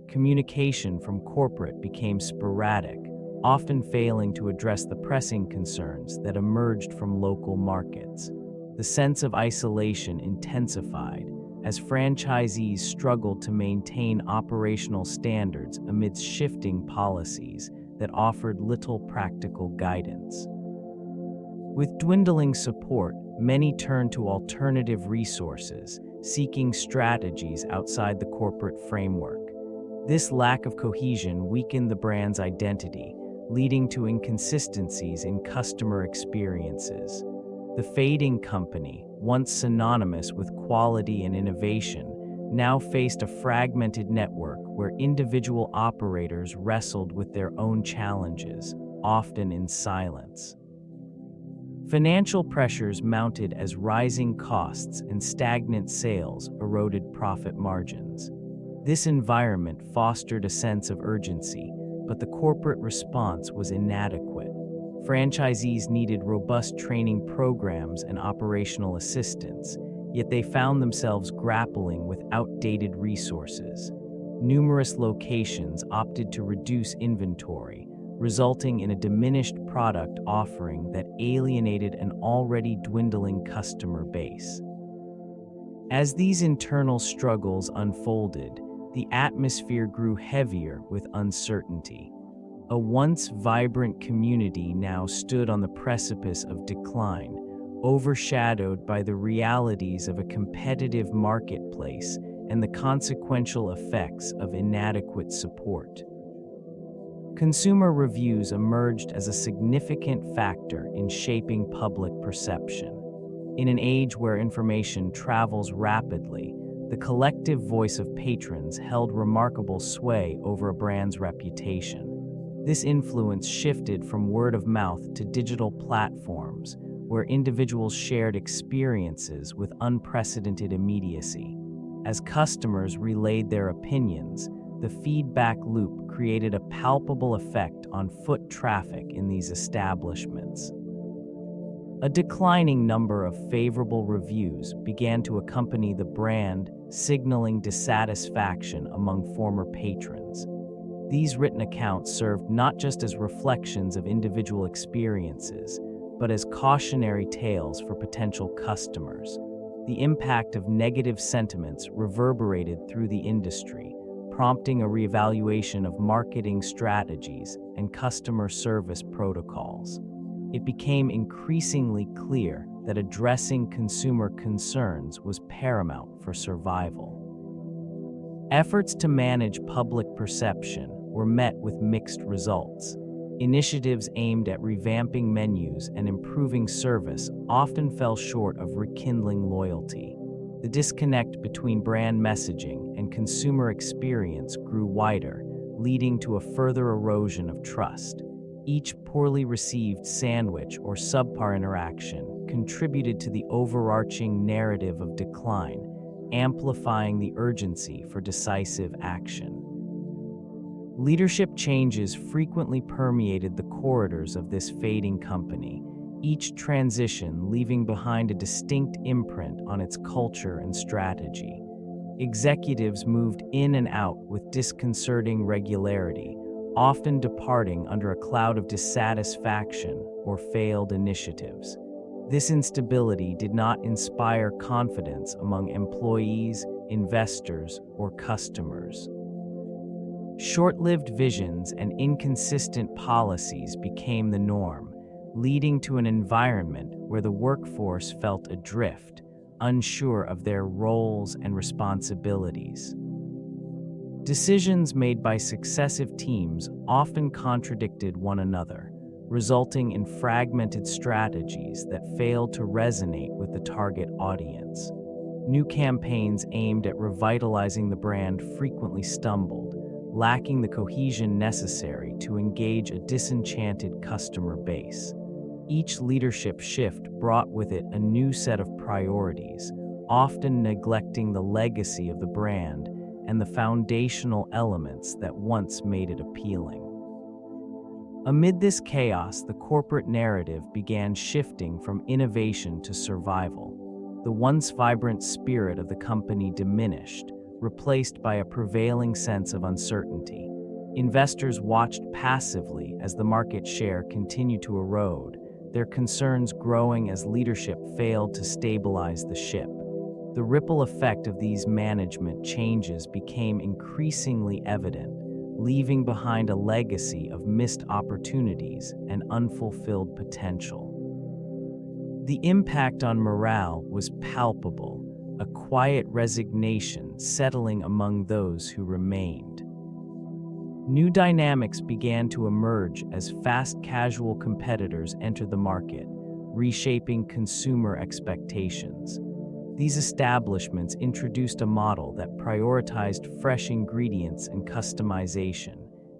Communication from corporate became sporadic, often failing to address the pressing concerns that emerged from local markets. The sense of isolation intensified as franchisees struggled to maintain operational standards amidst shifting policies that offered little practical guidance. With dwindling support, many turned to alternative resources, seeking strategies outside the corporate framework. This lack of cohesion weakened the brand's identity, leading to inconsistencies in customer experiences. The Fading Company, once synonymous with quality and innovation, now faced a fragmented network where individual operators wrestled with their own challenges, often in silence. Financial pressures mounted as rising costs and stagnant sales eroded profit margins. This environment fostered a sense of urgency, but the corporate response was inadequate. Franchisees needed robust training programs and operational assistance, yet they found themselves grappling with outdated resources. Numerous locations opted to reduce inventory, resulting in a diminished product offering that alienated an already dwindling customer base. As these internal struggles unfolded, the atmosphere grew heavier with uncertainty. A once vibrant community now stood on the precipice of decline, overshadowed by the realities of a competitive marketplace and the consequential effects of inadequate support. Consumer reviews emerged as a significant factor in shaping public perception. In an age where information travels rapidly, the collective voice of patrons held remarkable sway over a brand's reputation. This influence shifted from word of mouth to digital platforms, where individuals shared experiences with unprecedented immediacy. As customers relayed their opinions, the feedback loop created a palpable effect on foot traffic in these establishments. A declining number of favorable reviews began to accompany the brand, signaling dissatisfaction among former patrons. These written accounts served not just as reflections of individual experiences, but as cautionary tales for potential customers. The impact of negative sentiments reverberated through the industry, prompting a reevaluation of marketing strategies and customer service protocols. It became increasingly clear that addressing consumer concerns was paramount for survival. Efforts to manage public perception were met with mixed results. Initiatives aimed at revamping menus and improving service often fell short of rekindling loyalty. The disconnect between brand messaging and consumer experience grew wider, leading to a further erosion of trust. Each poorly received sandwich or subpar interaction contributed to the overarching narrative of decline, amplifying the urgency for decisive action. Leadership changes frequently permeated the corridors of this fading company, each transition leaving behind a distinct imprint on its culture and strategy. Executives moved in and out with disconcerting regularity, often departing under a cloud of dissatisfaction or failed initiatives. This instability did not inspire confidence among employees, investors, or customers. Short-lived visions and inconsistent policies became the norm, leading to an environment where the workforce felt adrift, unsure of their roles and responsibilities. Decisions made by successive teams often contradicted one another, resulting in fragmented strategies that failed to resonate with the target audience. New campaigns aimed at revitalizing the brand frequently stumbled, lacking the cohesion necessary to engage a disenchanted customer base. Each leadership shift brought with it a new set of priorities, often neglecting the legacy of the brand and the foundational elements that once made it appealing. Amid this chaos, the corporate narrative began shifting from innovation to survival. The once vibrant spirit of the company diminished, replaced by a prevailing sense of uncertainty. Investors watched passively as the market share continued to erode, their concerns growing as leadership failed to stabilize the ship. The ripple effect of these management changes became increasingly evident, leaving behind a legacy of missed opportunities and unfulfilled potential. The impact on morale was palpable, a quiet resignation settling among those who remained. New dynamics began to emerge as fast casual competitors entered the market, reshaping consumer expectations. These establishments introduced a model that prioritized fresh ingredients and customization,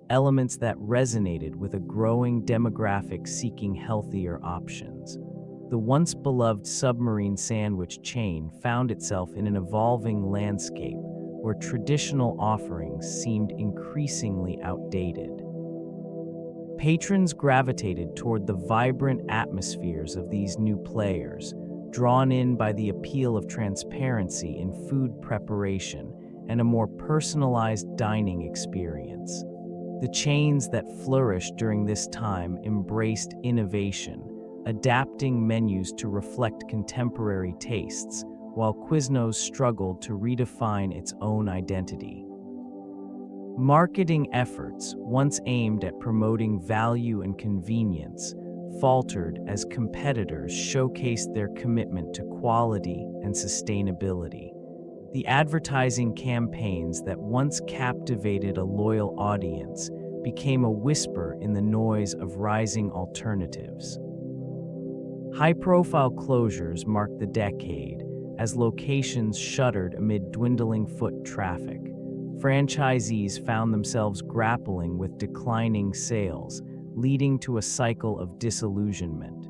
elements that resonated with a growing demographic seeking healthier options. The once beloved Submarine sandwich chain found itself in an evolving landscape where traditional offerings seemed increasingly outdated. Patrons gravitated toward the vibrant atmospheres of these new players, drawn in by the appeal of transparency in food preparation and a more personalized dining experience. The chains that flourished during this time embraced innovation, adapting menus to reflect contemporary tastes, while Quiznos struggled to redefine its own identity. Marketing efforts, once aimed at promoting value and convenience, faltered as competitors showcased their commitment to quality and sustainability. The advertising campaigns that once captivated a loyal audience became a whisper in the noise of rising alternatives. High-profile closures marked the decade as locations shuttered amid dwindling foot traffic. Franchisees found themselves grappling with declining sales, leading to a cycle of disillusionment.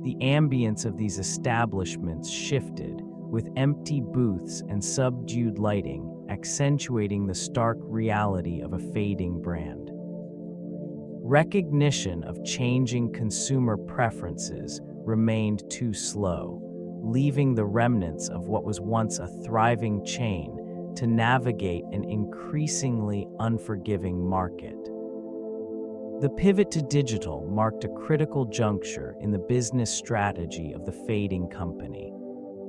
The ambience of these establishments shifted, with empty booths and subdued lighting accentuating the stark reality of a fading brand. Recognition of changing consumer preferences remained too slow, leaving the remnants of what was once a thriving chain to navigate an increasingly unforgiving market. The pivot to digital marked a critical juncture in the business strategy of the fading company.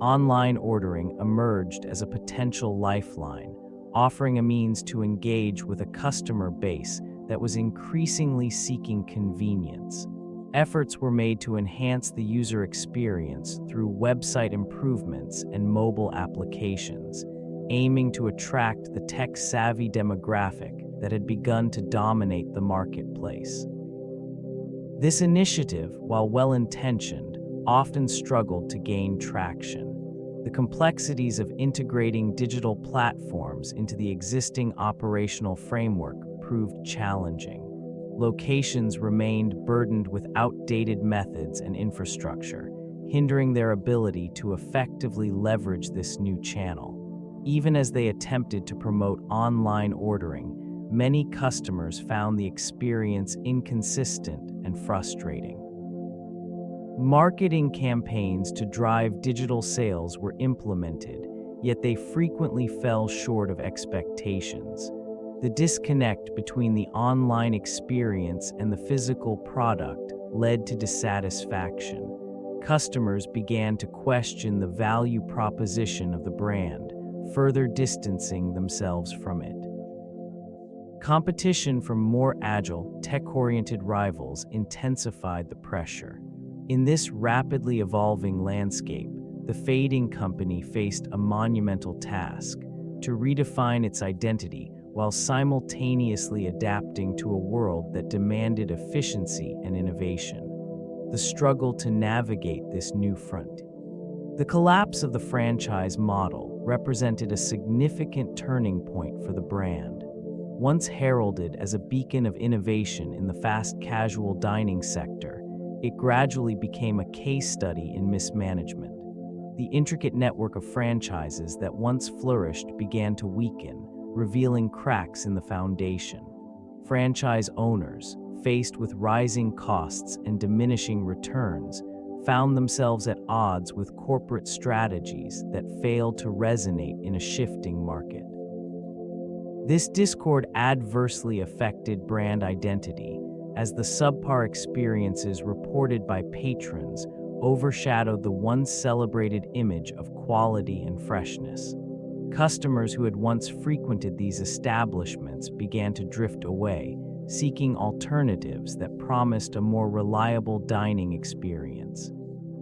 Online ordering emerged as a potential lifeline, offering a means to engage with a customer base that was increasingly seeking convenience. Efforts were made to enhance the user experience through website improvements and mobile applications, aiming to attract the tech-savvy demographic that had begun to dominate the marketplace. This initiative, while well-intentioned, often struggled to gain traction. The complexities of integrating digital platforms into the existing operational framework proved challenging. Locations remained burdened with outdated methods and infrastructure, hindering their ability to effectively leverage this new channel. Even as they attempted to promote online ordering, many customers found the experience inconsistent and frustrating. Marketing campaigns to drive digital sales were implemented, yet they frequently fell short of expectations. The disconnect between the online experience and the physical product led to dissatisfaction. Customers began to question the value proposition of the brand, further distancing themselves from it. Competition from more agile, tech-oriented rivals intensified the pressure. In this rapidly evolving landscape, the fading company faced a monumental task: to redefine its identity while simultaneously adapting to a world that demanded efficiency and innovation. The struggle to navigate this new front. The collapse of the franchise model represented a significant turning point for the brand. Once heralded as a beacon of innovation in the fast casual dining sector, it gradually became a case study in mismanagement. The intricate network of franchises that once flourished began to weaken, revealing cracks in the foundation. Franchise owners, faced with rising costs and diminishing returns, found themselves at odds with corporate strategies that failed to resonate in a shifting market. This discord adversely affected brand identity, as the subpar experiences reported by patrons overshadowed the once celebrated image of quality and freshness. Customers who had once frequented these establishments began to drift away, seeking alternatives that promised a more reliable dining experience.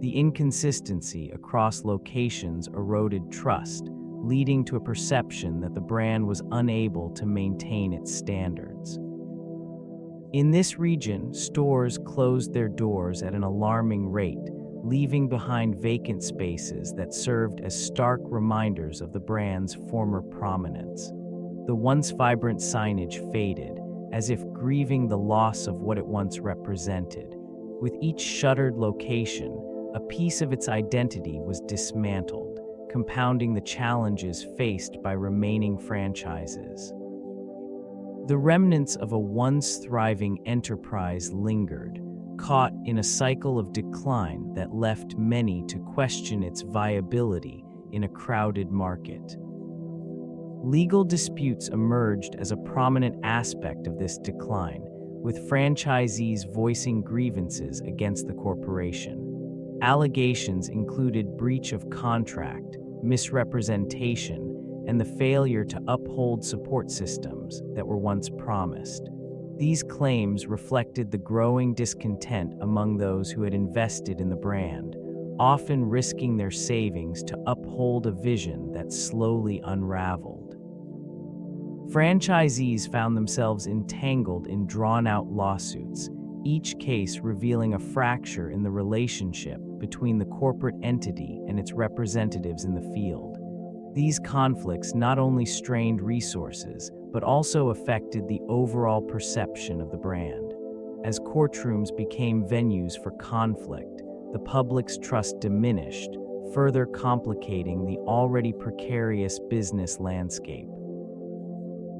The inconsistency across locations eroded trust, leading to a perception that the brand was unable to maintain its standards. In this region, stores closed their doors at an alarming rate, leaving behind vacant spaces that served as stark reminders of the brand's former prominence. The once vibrant signage faded, as if grieving the loss of what it once represented. With each shuttered location, a piece of its identity was dismantled, compounding the challenges faced by remaining franchises. The remnants of a once thriving enterprise lingered, caught in a cycle of decline that left many to question its viability in a crowded market. Legal disputes emerged as a prominent aspect of this decline, with franchisees voicing grievances against the corporation. Allegations included breach of contract, misrepresentation, and the failure to uphold support systems that were once promised. These claims reflected the growing discontent among those who had invested in the brand, often risking their savings to uphold a vision that slowly unraveled. Franchisees found themselves entangled in drawn-out lawsuits, each case revealing a fracture in the relationship between the corporate entity and its representatives in the field. These conflicts not only strained resources, but also affected the overall perception of the brand. As courtrooms became venues for conflict, the public's trust diminished, further complicating the already precarious business landscape.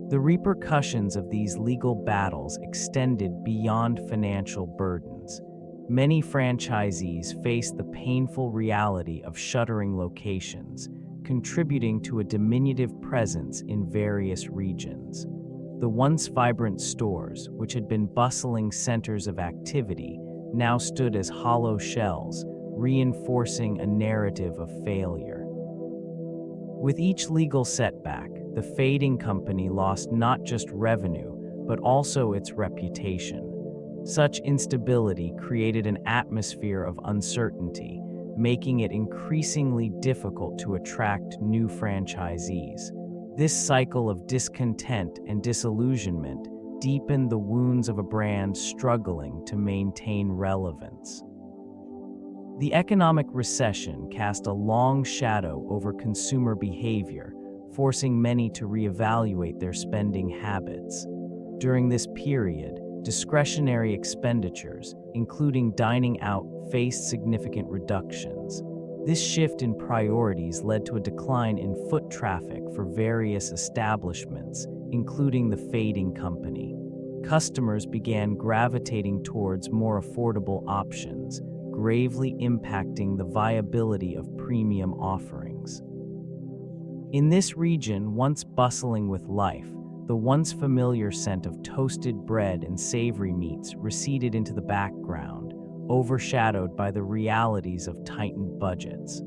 The repercussions of these legal battles extended beyond financial burdens. Many franchisees faced the painful reality of shuttering locations, contributing to a diminutive presence in various regions. The once vibrant stores, which had been bustling centers of activity, now stood as hollow shells, reinforcing a narrative of failure. With each legal setback, the fading company lost not just revenue, but also its reputation. Such instability created an atmosphere of uncertainty, making it increasingly difficult to attract new franchisees. This cycle of discontent and disillusionment deepened the wounds of a brand struggling to maintain relevance. The economic recession cast a long shadow over consumer behavior, forcing many to reevaluate their spending habits. During this period, discretionary expenditures, including dining out, faced significant reductions. This shift in priorities led to a decline in foot traffic for various establishments, including the fading company. Customers began gravitating towards more affordable options, gravely impacting the viability of premium offerings. In this region, once bustling with life, the once familiar scent of toasted bread and savory meats receded into the background, overshadowed by the realities of tightened budgets.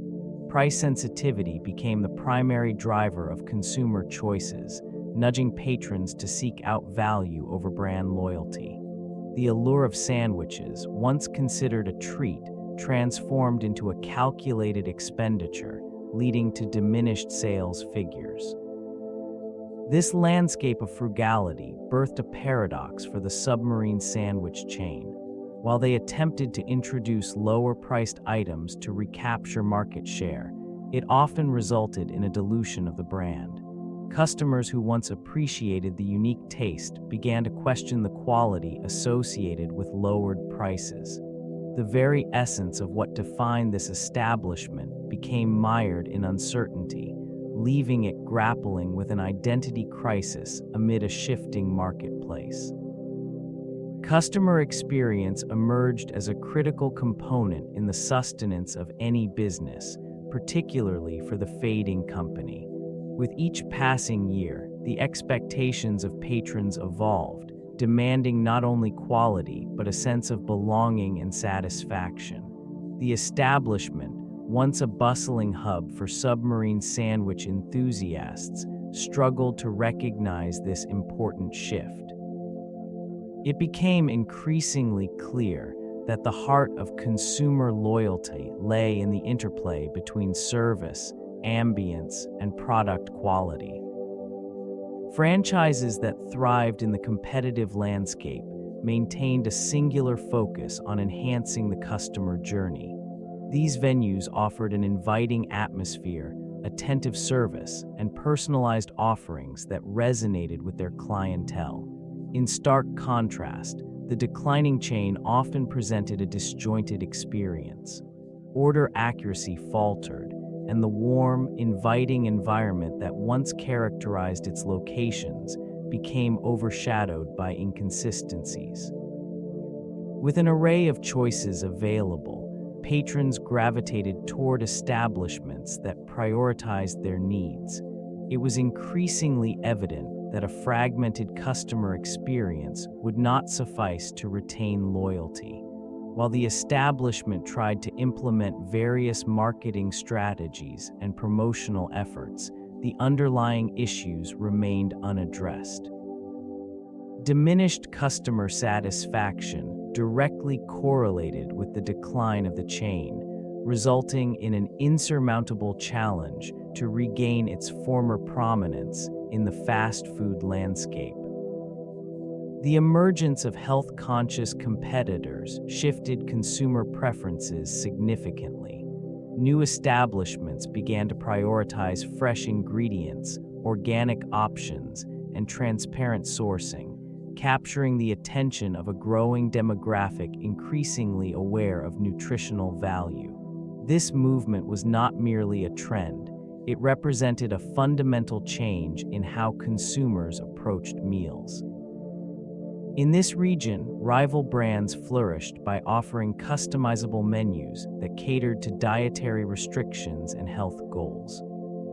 Price sensitivity became the primary driver of consumer choices, nudging patrons to seek out value over brand loyalty. The allure of sandwiches, once considered a treat, transformed into a calculated expenditure, leading to diminished sales figures. This landscape of frugality birthed a paradox for the Submarine sandwich chain. While they attempted to introduce lower-priced items to recapture market share, it often resulted in a dilution of the brand. Customers who once appreciated the unique taste began to question the quality associated with lowered prices. The very essence of what defined this establishment became mired in uncertainty, leaving it grappling with an identity crisis amid a shifting marketplace. Customer experience emerged as a critical component in the sustenance of any business, particularly for the fading company. With each passing year, the expectations of patrons evolved, demanding not only quality but a sense of belonging and satisfaction. The establishment, once a bustling hub for Submarine sandwich enthusiasts, struggled to recognize this important shift. It became increasingly clear that the heart of consumer loyalty lay in the interplay between service, ambience, and product quality. Franchises that thrived in the competitive landscape maintained a singular focus on enhancing the customer journey. These venues offered an inviting atmosphere, attentive service, and personalized offerings that resonated with their clientele. In stark contrast, the declining chain often presented a disjointed experience. Order accuracy faltered, and the warm, inviting environment that once characterized its locations became overshadowed by inconsistencies. With an array of choices available, patrons gravitated toward establishments that prioritized their needs. It was increasingly evident that a fragmented customer experience would not suffice to retain loyalty. While the establishment tried to implement various marketing strategies and promotional efforts, the underlying issues remained unaddressed. Diminished customer satisfaction directly correlated with the decline of the chain, resulting in an insurmountable challenge to regain its former prominence in the fast food landscape. The emergence of health-conscious competitors shifted consumer preferences significantly. New establishments began to prioritize fresh ingredients, organic options, and transparent sourcing, capturing the attention of a growing demographic increasingly aware of nutritional value. This movement was not merely a trend, it represented a fundamental change in how consumers approached meals. In this region, rival brands flourished by offering customizable menus that catered to dietary restrictions and health goals.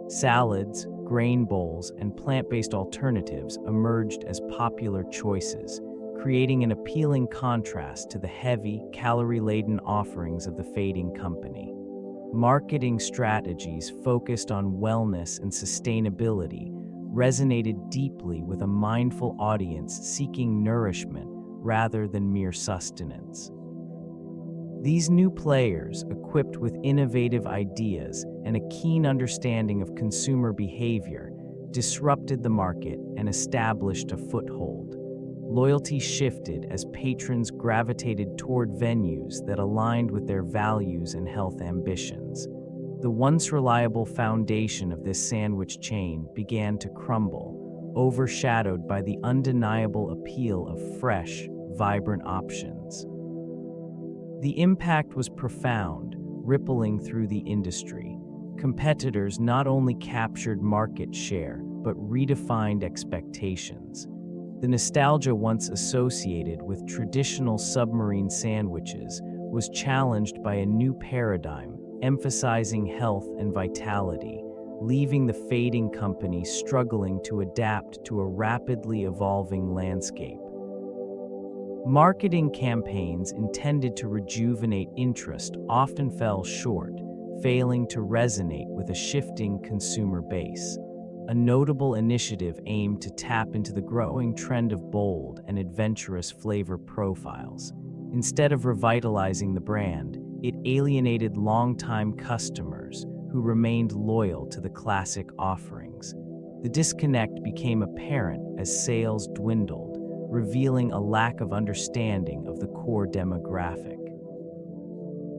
Salads, grain bowls, and plant-based alternatives emerged as popular choices, creating an appealing contrast to the heavy, calorie-laden offerings of the fading company. Marketing strategies focused on wellness and sustainability resonated deeply with a mindful audience seeking nourishment rather than mere sustenance. These new players, equipped with innovative ideas and a keen understanding of consumer behavior, disrupted the market and established a foothold. Loyalty shifted as patrons gravitated toward venues that aligned with their values and health ambitions. The once reliable foundation of this sandwich chain began to crumble, overshadowed by the undeniable appeal of fresh, vibrant options. The impact was profound, rippling through the industry. Competitors not only captured market share, but redefined expectations. The nostalgia once associated with traditional Submarine sandwiches was challenged by a new paradigm, emphasizing health and vitality, leaving the fading company struggling to adapt to a rapidly evolving landscape. Marketing campaigns intended to rejuvenate interest often fell short, failing to resonate with a shifting consumer base. A notable initiative aimed to tap into the growing trend of bold and adventurous flavor profiles. Instead of revitalizing the brand, it alienated longtime customers who remained loyal to the classic offerings. The disconnect became apparent as sales dwindled, revealing a lack of understanding of the core demographic.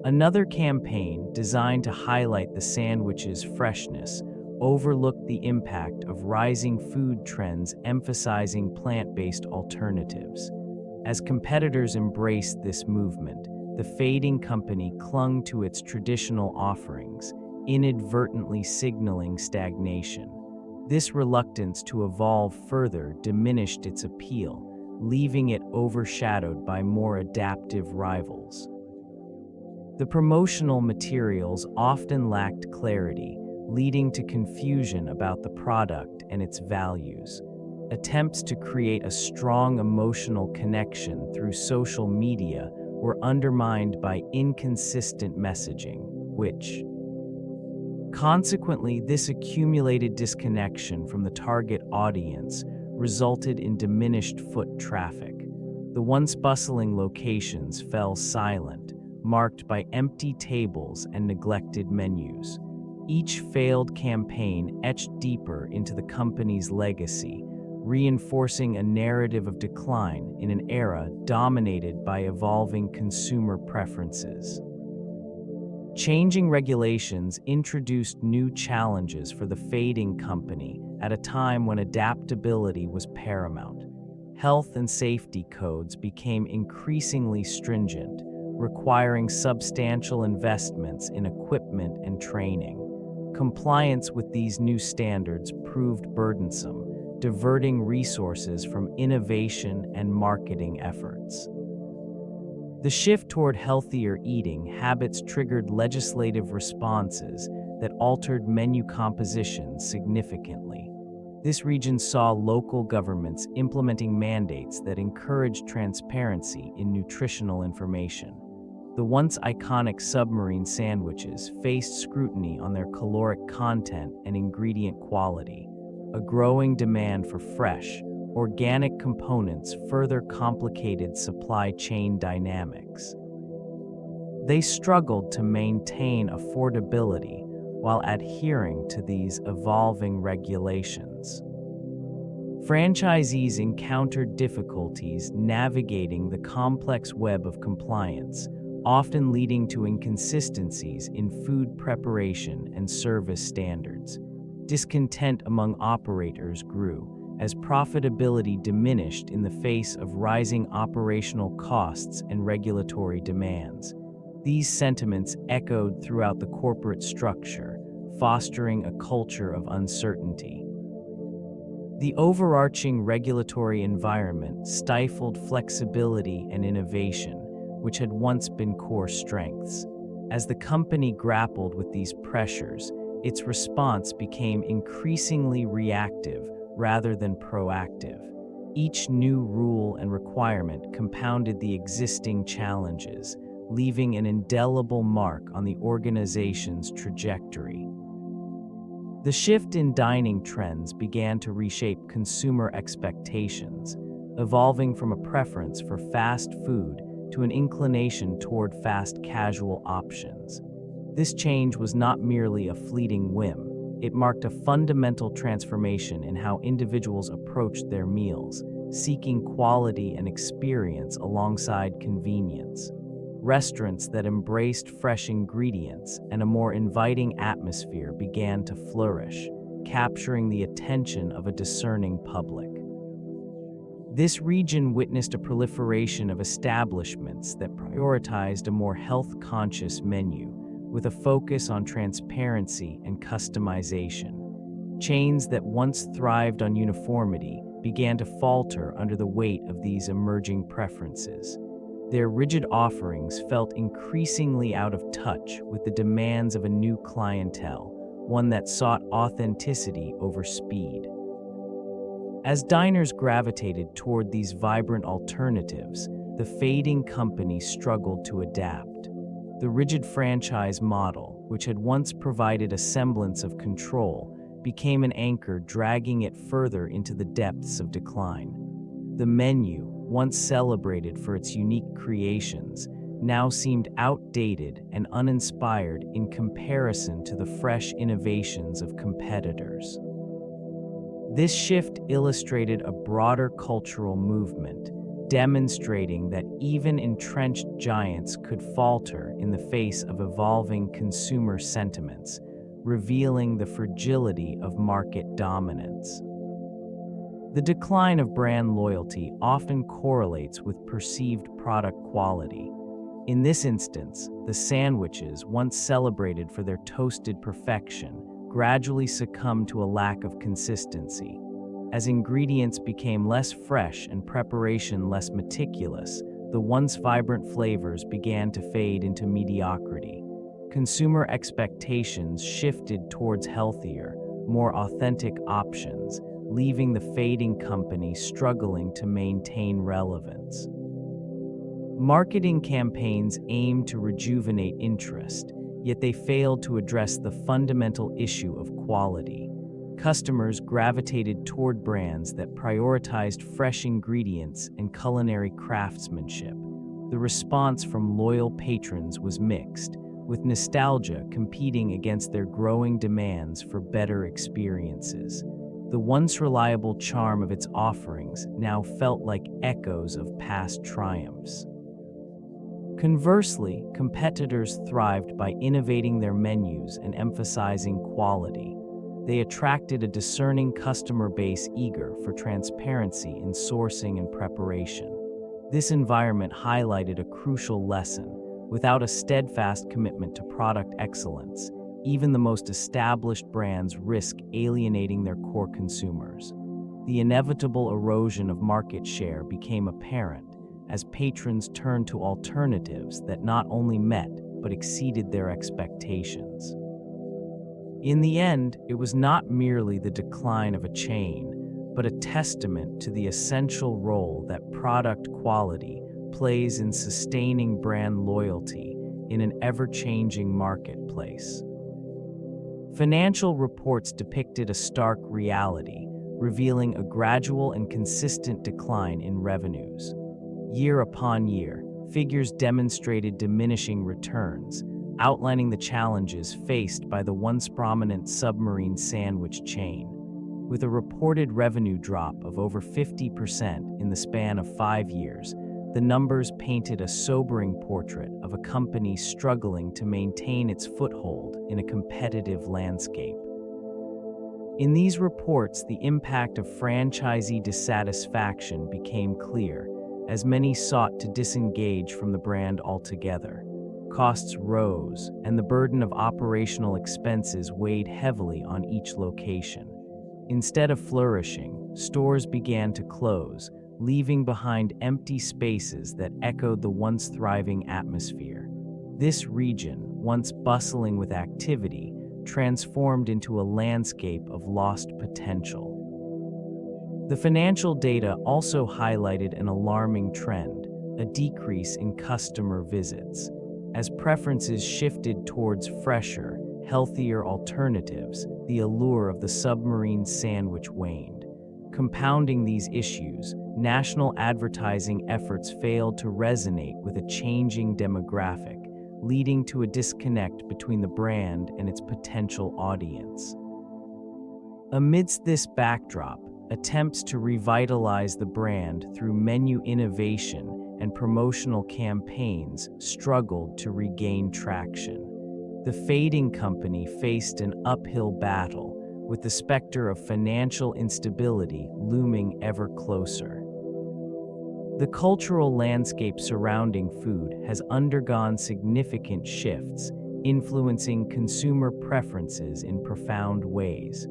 Another campaign, designed to highlight the sandwich's freshness, overlooked the impact of rising food trends emphasizing plant-based alternatives. As competitors embraced this movement, the fading company clung to its traditional offerings, inadvertently signaling stagnation. This reluctance to evolve further diminished its appeal, leaving it overshadowed by more adaptive rivals. The promotional materials often lacked clarity, leading to confusion about the product and its values. Attempts to create a strong emotional connection through social media were undermined by inconsistent messaging, which, consequently, this accumulated disconnection from the target audience resulted in diminished foot traffic. The once bustling locations fell silent, marked by empty tables and neglected menus. Each failed campaign etched deeper into the company's legacy, reinforcing a narrative of decline in an era dominated by evolving consumer preferences. Changing regulations introduced new challenges for the fading company at a time when adaptability was paramount. Health and safety codes became increasingly stringent, requiring substantial investments in equipment and training. Compliance with these new standards proved burdensome, diverting resources from innovation and marketing efforts. The shift toward healthier eating habits triggered legislative responses that altered menu compositions significantly. This region saw local governments implementing mandates that encouraged transparency in nutritional information. The once iconic Submarine sandwiches faced scrutiny on their caloric content and ingredient quality. A growing demand for fresh, organic components further complicated supply chain dynamics. They struggled to maintain affordability while adhering to these evolving regulations. Franchisees encountered difficulties navigating the complex web of compliance, often leading to inconsistencies in food preparation and service standards. Discontent among operators grew as profitability diminished in the face of rising operational costs and regulatory demands. These sentiments echoed throughout the corporate structure, fostering a culture of uncertainty. The overarching regulatory environment stifled flexibility and innovation, which had once been core strengths. As the company grappled with these pressures, its response became increasingly reactive rather than proactive. Each new rule and requirement compounded the existing challenges, leaving an indelible mark on the organization's trajectory. The shift in dining trends began to reshape consumer expectations, evolving from a preference for fast food to an inclination toward fast casual options. This change was not merely a fleeting whim. It marked a fundamental transformation in how individuals approached their meals, seeking quality and experience alongside convenience. Restaurants that embraced fresh ingredients and a more inviting atmosphere began to flourish, capturing the attention of a discerning public. This region witnessed a proliferation of establishments that prioritized a more health-conscious menu, with a focus on transparency and customization. Chains that once thrived on uniformity began to falter under the weight of these emerging preferences. Their rigid offerings felt increasingly out of touch with the demands of a new clientele, one that sought authenticity over speed. As diners gravitated toward these vibrant alternatives, the fading company struggled to adapt. The rigid franchise model, which had once provided a semblance of control, became an anchor dragging it further into the depths of decline. The menu, once celebrated for its unique creations, now seemed outdated and uninspired in comparison to the fresh innovations of competitors. This shift illustrated a broader cultural movement, demonstrating that even entrenched giants could falter in the face of evolving consumer sentiments, revealing the fragility of market dominance. The decline of brand loyalty often correlates with perceived product quality. In this instance, the sandwiches, once celebrated for their toasted perfection, gradually succumbed to a lack of consistency. As ingredients became less fresh and preparation less meticulous, the once vibrant flavors began to fade into mediocrity. Consumer expectations shifted towards healthier, more authentic options, leaving the fading company struggling to maintain relevance. Marketing campaigns aimed to rejuvenate interest, yet they failed to address the fundamental issue of quality. Customers gravitated toward brands that prioritized fresh ingredients and culinary craftsmanship. The response from loyal patrons was mixed, with nostalgia competing against their growing demands for better experiences. The once reliable charm of its offerings now felt like echoes of past triumphs. Conversely, competitors thrived by innovating their menus and emphasizing quality. They attracted a discerning customer base eager for transparency in sourcing and preparation. This environment highlighted a crucial lesson. Without a steadfast commitment to product excellence, even the most established brands risk alienating their core consumers. the inevitable erosion of market share became apparent as patrons turned to alternatives that not only met but exceeded their expectations. In the end, it was not merely the decline of a chain, but a testament to the essential role that product quality plays in sustaining brand loyalty in an ever-changing marketplace. Financial reports depicted a stark reality, revealing a gradual and consistent decline in revenues. Year upon year, figures demonstrated diminishing returns, outlining the challenges faced by the once prominent Submarine sandwich chain. With a reported revenue drop of over 50% in the span of 5 years, the numbers painted a sobering portrait of a company struggling to maintain its foothold in a competitive landscape. In these reports, the impact of franchisee dissatisfaction became clear, as many sought to disengage from the brand altogether. Costs rose, and the burden of operational expenses weighed heavily on each location. Instead of flourishing, stores began to close, leaving behind empty spaces that echoed the once thriving atmosphere. This region, once bustling with activity, transformed into a landscape of lost potential. The financial data also highlighted an alarming trend, a decrease in customer visits. As preferences shifted towards fresher, healthier alternatives, the allure of the Submarine sandwich waned. Compounding these issues, national advertising efforts failed to resonate with a changing demographic, leading to a disconnect between the brand and its potential audience. Amidst this backdrop, attempts to revitalize the brand through menu innovation and promotional campaigns struggled to regain traction. The fading company faced an uphill battle, with the specter of financial instability looming ever closer. The cultural landscape surrounding food has undergone significant shifts, influencing consumer preferences in profound ways.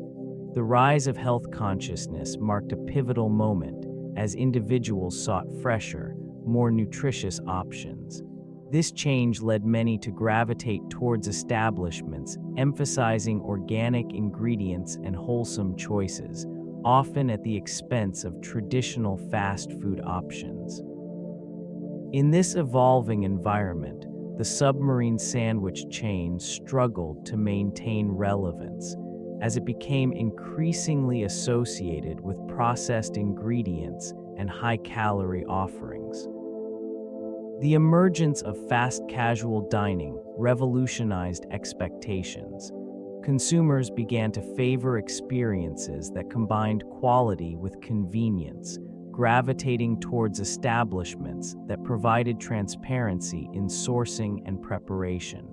The rise of health consciousness marked a pivotal moment as individuals sought fresher, more nutritious options. This change led many to gravitate towards establishments emphasizing organic ingredients and wholesome choices, often at the expense of traditional fast food options. In this evolving environment, the Submarine sandwich chain struggled to maintain relevance, as it became increasingly associated with processed ingredients and high-calorie offerings. The emergence of fast casual dining revolutionized expectations. Consumers began to favor experiences that combined quality with convenience, gravitating towards establishments that provided transparency in sourcing and preparation.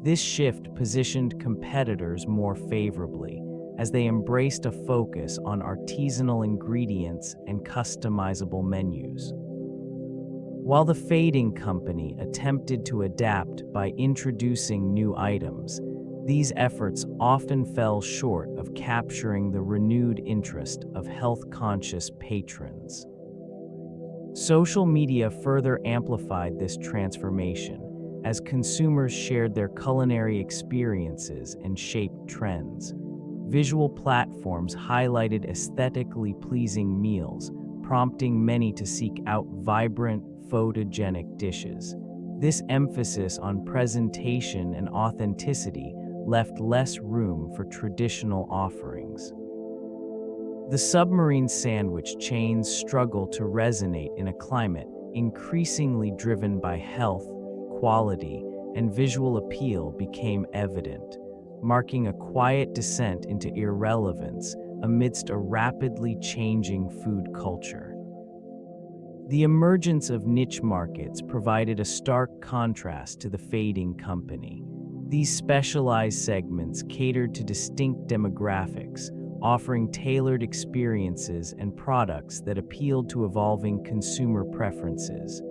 This shift positioned competitors more favorably, as they embraced a focus on artisanal ingredients and customizable menus. While the fading company attempted to adapt by introducing new items, these efforts often fell short of capturing the renewed interest of health-conscious patrons. Social media further amplified this transformation as consumers shared their culinary experiences and shaped trends. Visual platforms highlighted aesthetically pleasing meals, prompting many to seek out vibrant, photogenic dishes. This emphasis on presentation and authenticity left less room for traditional offerings. The Submarine sandwich chain's struggle to resonate in a climate increasingly driven by health, quality, and visual appeal became evident, marking a quiet descent into irrelevance amidst a rapidly changing food culture. The emergence of niche markets provided a stark contrast to the fading company. These specialized segments catered to distinct demographics, offering tailored experiences and products that appealed to evolving consumer preferences.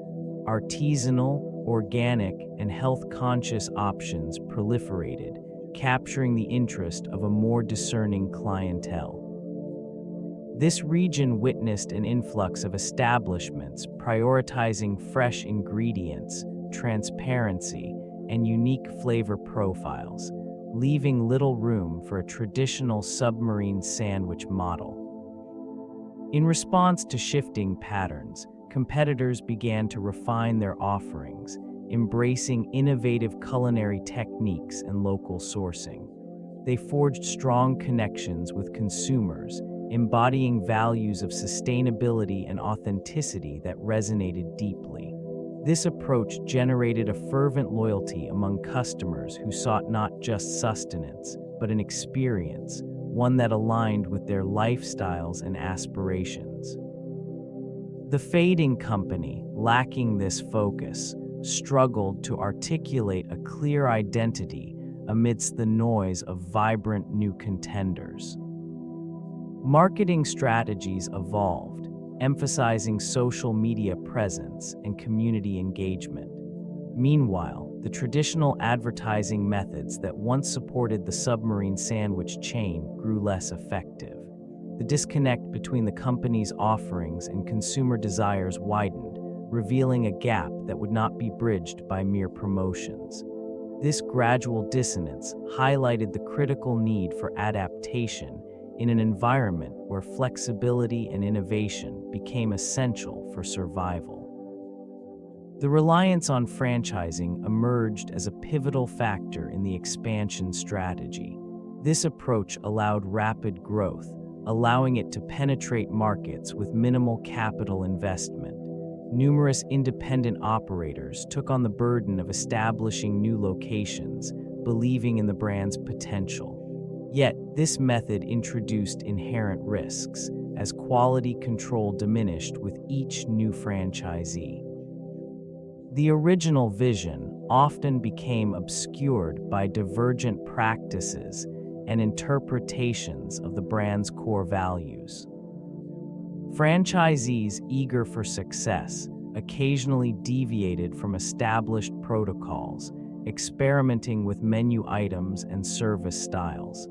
Artisanal, organic, and health-conscious options proliferated, capturing the interest of a more discerning clientele. This region witnessed an influx of establishments prioritizing fresh ingredients, transparency, and unique flavor profiles, leaving little room for a traditional submarine sandwich model. In response to shifting patterns, competitors began to refine their offerings, embracing innovative culinary techniques and local sourcing. They forged strong connections with consumers, embodying values of sustainability and authenticity that resonated deeply. This approach generated a fervent loyalty among customers who sought not just sustenance, but an experience, one that aligned with their lifestyles and aspirations. The fading company, lacking this focus, struggled to articulate a clear identity amidst the noise of vibrant new contenders. Marketing strategies evolved, emphasizing social media presence and community engagement. Meanwhile, the traditional advertising methods that once supported the submarine sandwich chain grew less effective. The disconnect between the company's offerings and consumer desires widened, revealing a gap that would not be bridged by mere promotions. This gradual dissonance highlighted the critical need for adaptation in an environment where flexibility and innovation became essential for survival. The reliance on franchising emerged as a pivotal factor in the expansion strategy. This approach allowed rapid growth, allowing it to penetrate markets with minimal capital investment. Numerous independent operators took on the burden of establishing new locations, believing in the brand's potential. Yet, this method introduced inherent risks, as quality control diminished with each new franchisee. The original vision often became obscured by divergent practices and interpretations of the brand's core values. Franchisees eager for success occasionally deviated from established protocols, experimenting with menu items and service styles.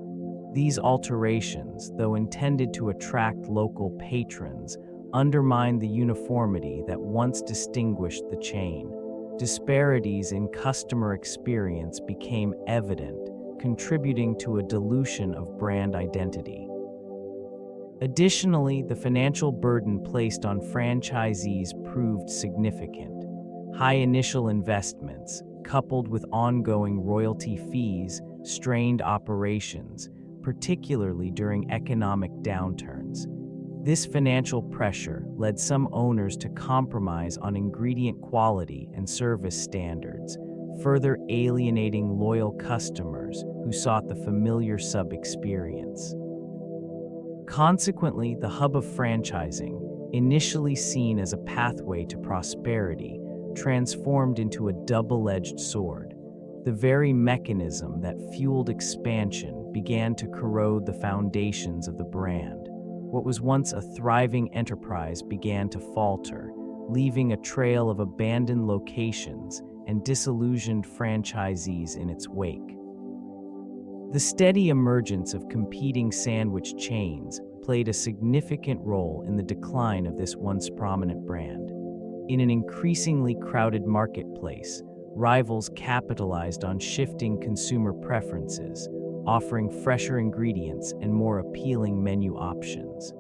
These alterations, though intended to attract local patrons, undermined the uniformity that once distinguished the chain. Disparities in customer experience became evident, contributing to a dilution of brand identity. Additionally, the financial burden placed on franchisees proved significant. High initial investments, coupled with ongoing royalty fees, strained operations, particularly during economic downturns. This financial pressure led some owners to compromise on ingredient quality and service standards, further alienating loyal customers who sought the familiar sub-experience. Consequently, the hub of franchising, initially seen as a pathway to prosperity, transformed into a double-edged sword. The very mechanism that fueled expansion began to corrode the foundations of the brand. What was once a thriving enterprise began to falter, leaving a trail of abandoned locations and disillusioned franchisees in its wake. The steady emergence of competing sandwich chains played a significant role in the decline of this once prominent brand. In an increasingly crowded marketplace, rivals capitalized on shifting consumer preferences, offering fresher ingredients and more appealing menu options.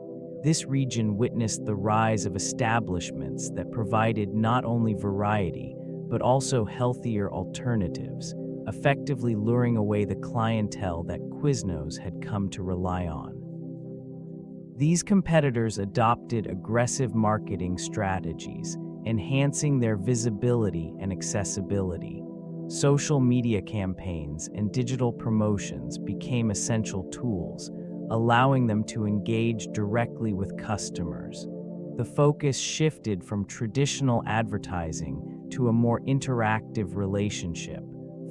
This region witnessed the rise of establishments that provided not only variety, but also healthier alternatives, effectively luring away the clientele that Quiznos had come to rely on. These competitors adopted aggressive marketing strategies, enhancing their visibility and accessibility. Social media campaigns and digital promotions became essential tools, allowing them to engage directly with customers. The focus shifted from traditional advertising to a more interactive relationship,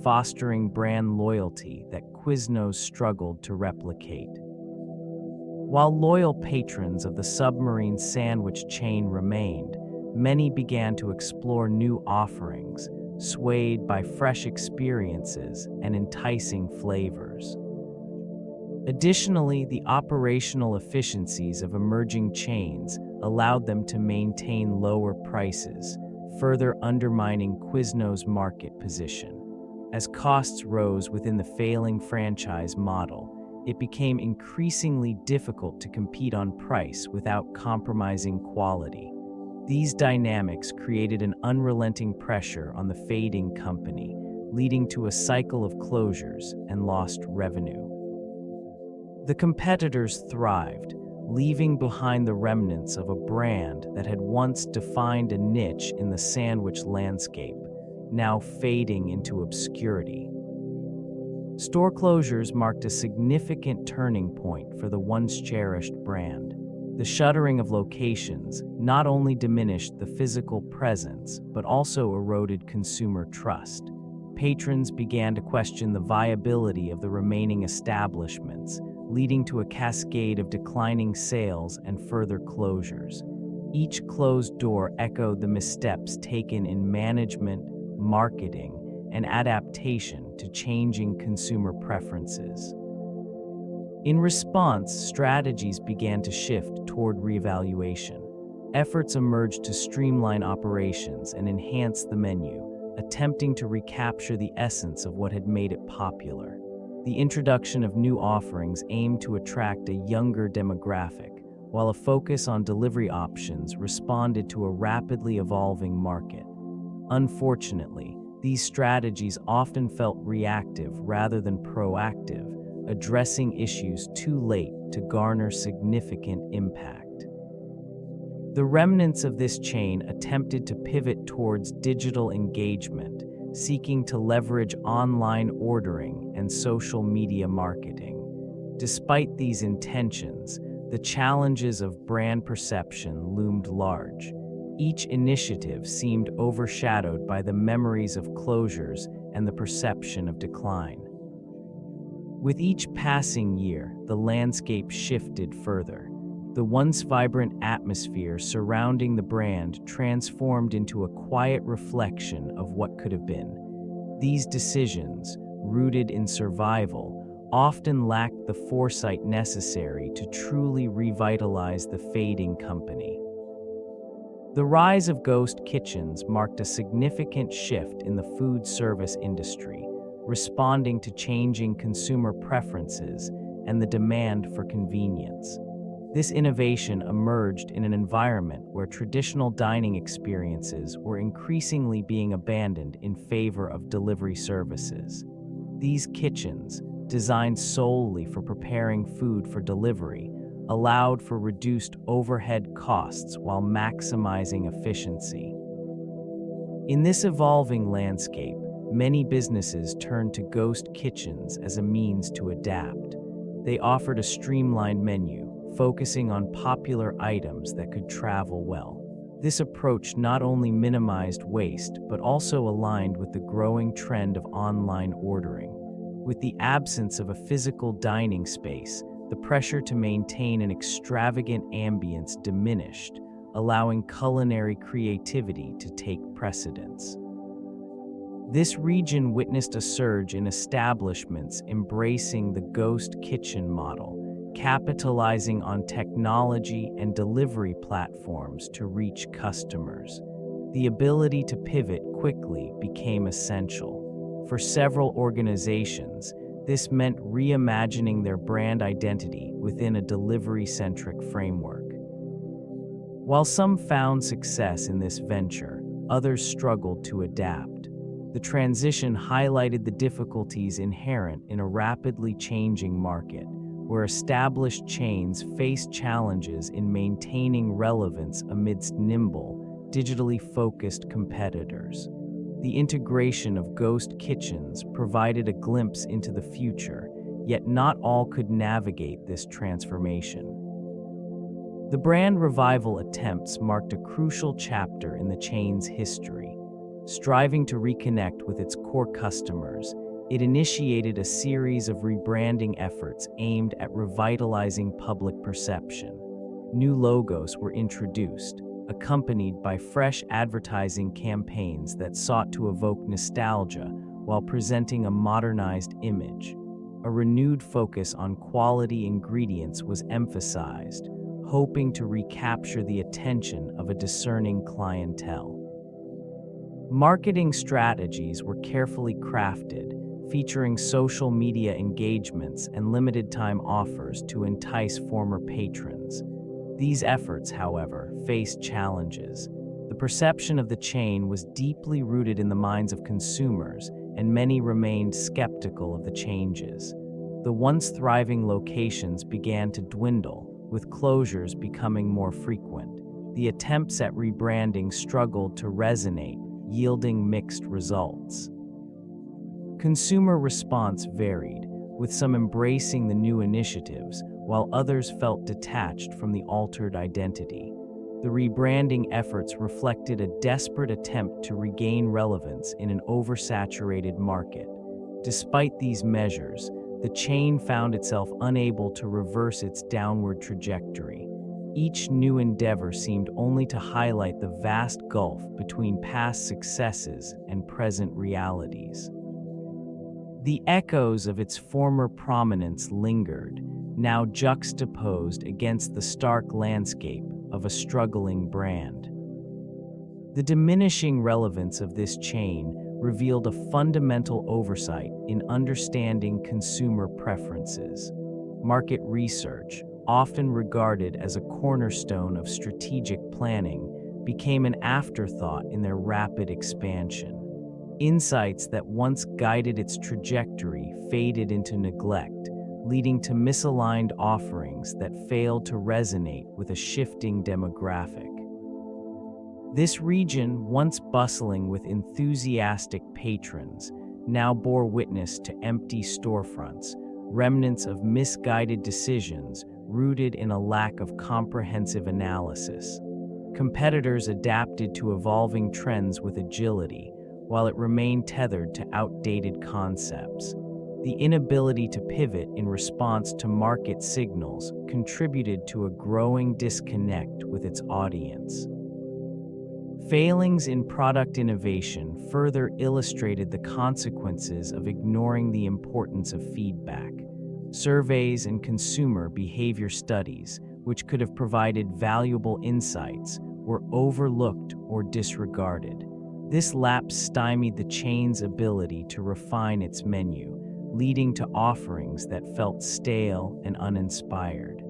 fostering brand loyalty that Quiznos struggled to replicate. While loyal patrons of the Submarine sandwich chain remained, many began to explore new offerings, swayed by fresh experiences and enticing flavors. Additionally, the operational efficiencies of emerging chains allowed them to maintain lower prices, further undermining Quiznos' market position. As costs rose within the failing franchise model, it became increasingly difficult to compete on price without compromising quality. These dynamics created an unrelenting pressure on the fading company, leading to a cycle of closures and lost revenue. The competitors thrived, leaving behind the remnants of a brand that had once defined a niche in the sandwich landscape, now fading into obscurity. Store closures marked a significant turning point for the once cherished brand. The shuttering of locations not only diminished the physical presence, but also eroded consumer trust. Patrons began to question the viability of the remaining establishments, leading to a cascade of declining sales and further closures. Each closed door echoed the missteps taken in management, marketing, and adaptation to changing consumer preferences. In response, strategies began to shift toward reevaluation. Efforts emerged to streamline operations and enhance the menu, attempting to recapture the essence of what had made it popular. The introduction of new offerings aimed to attract a younger demographic, while a focus on delivery options responded to a rapidly evolving market. Unfortunately, these strategies often felt reactive rather than proactive, addressing issues too late to garner significant impact. The remnants of this chain attempted to pivot towards digital engagement, seeking to leverage online ordering and social media marketing. Despite these intentions, the challenges of brand perception loomed large. Each initiative seemed overshadowed by the memories of closures and the perception of decline. With each passing year, the landscape shifted further. The once vibrant atmosphere surrounding the brand transformed into a quiet reflection of what could have been. These decisions, rooted in survival, often lacked the foresight necessary to truly revitalize the fading company. The rise of ghost kitchens marked a significant shift in the food service industry, responding to changing consumer preferences and the demand for convenience. This innovation emerged in an environment where traditional dining experiences were increasingly being abandoned in favor of delivery services. These kitchens, designed solely for preparing food for delivery, allowed for reduced overhead costs while maximizing efficiency. In this evolving landscape, many businesses turned to ghost kitchens as a means to adapt. They offered a streamlined menu, focusing on popular items that could travel well. This approach not only minimized waste, but also aligned with the growing trend of online ordering. With the absence of a physical dining space, the pressure to maintain an extravagant ambience diminished, allowing culinary creativity to take precedence. This region witnessed a surge in establishments embracing the ghost kitchen model, capitalizing on technology and delivery platforms to reach customers. The ability to pivot quickly became essential. For several organizations, this meant reimagining their brand identity within a delivery-centric framework. While some found success in this venture, others struggled to adapt. The transition highlighted the difficulties inherent in a rapidly changing market, where established chains face challenges in maintaining relevance amidst nimble, digitally focused competitors. The integration of ghost kitchens provided a glimpse into the future, yet not all could navigate this transformation. The brand revival attempts marked a crucial chapter in the chain's history. Striving to reconnect with its core customers, it initiated a series of rebranding efforts aimed at revitalizing public perception. New logos were introduced, accompanied by fresh advertising campaigns that sought to evoke nostalgia while presenting a modernized image. a renewed focus on quality ingredients was emphasized, hoping to recapture the attention of a discerning clientele. Marketing strategies were carefully crafted, featuring social media engagements and limited-time offers to entice former patrons. These efforts, however, faced challenges. The perception of the chain was deeply rooted in the minds of consumers, and many remained skeptical of the changes. The once thriving locations began to dwindle, with closures becoming more frequent. The attempts at rebranding struggled to resonate, yielding mixed results. Consumer response varied, with some embracing the new initiatives, while others felt detached from the altered identity. The rebranding efforts reflected a desperate attempt to regain relevance in an oversaturated market. Despite these measures, the chain found itself unable to reverse its downward trajectory. Each new endeavor seemed only to highlight the vast gulf between past successes and present realities. The echoes of its former prominence lingered, now juxtaposed against the stark landscape of a struggling brand. The diminishing relevance of this chain revealed a fundamental oversight in understanding consumer preferences. Market research, often regarded as a cornerstone of strategic planning, became an afterthought in their rapid expansion. Insights that once guided its trajectory faded into neglect, leading to misaligned offerings that failed to resonate with a shifting demographic. This region, once bustling with enthusiastic patrons, now bore witness to empty storefronts, remnants of misguided decisions rooted in a lack of comprehensive analysis. Competitors adapted to evolving trends with agility, while it remained tethered to outdated concepts. The inability to pivot in response to market signals contributed to a growing disconnect with its audience. Failings in product innovation further illustrated the consequences of ignoring the importance of feedback. Surveys and consumer behavior studies, which could have provided valuable insights, were overlooked or disregarded. This lapse stymied the chain's ability to refine its menu, leading to offerings that felt stale and uninspired.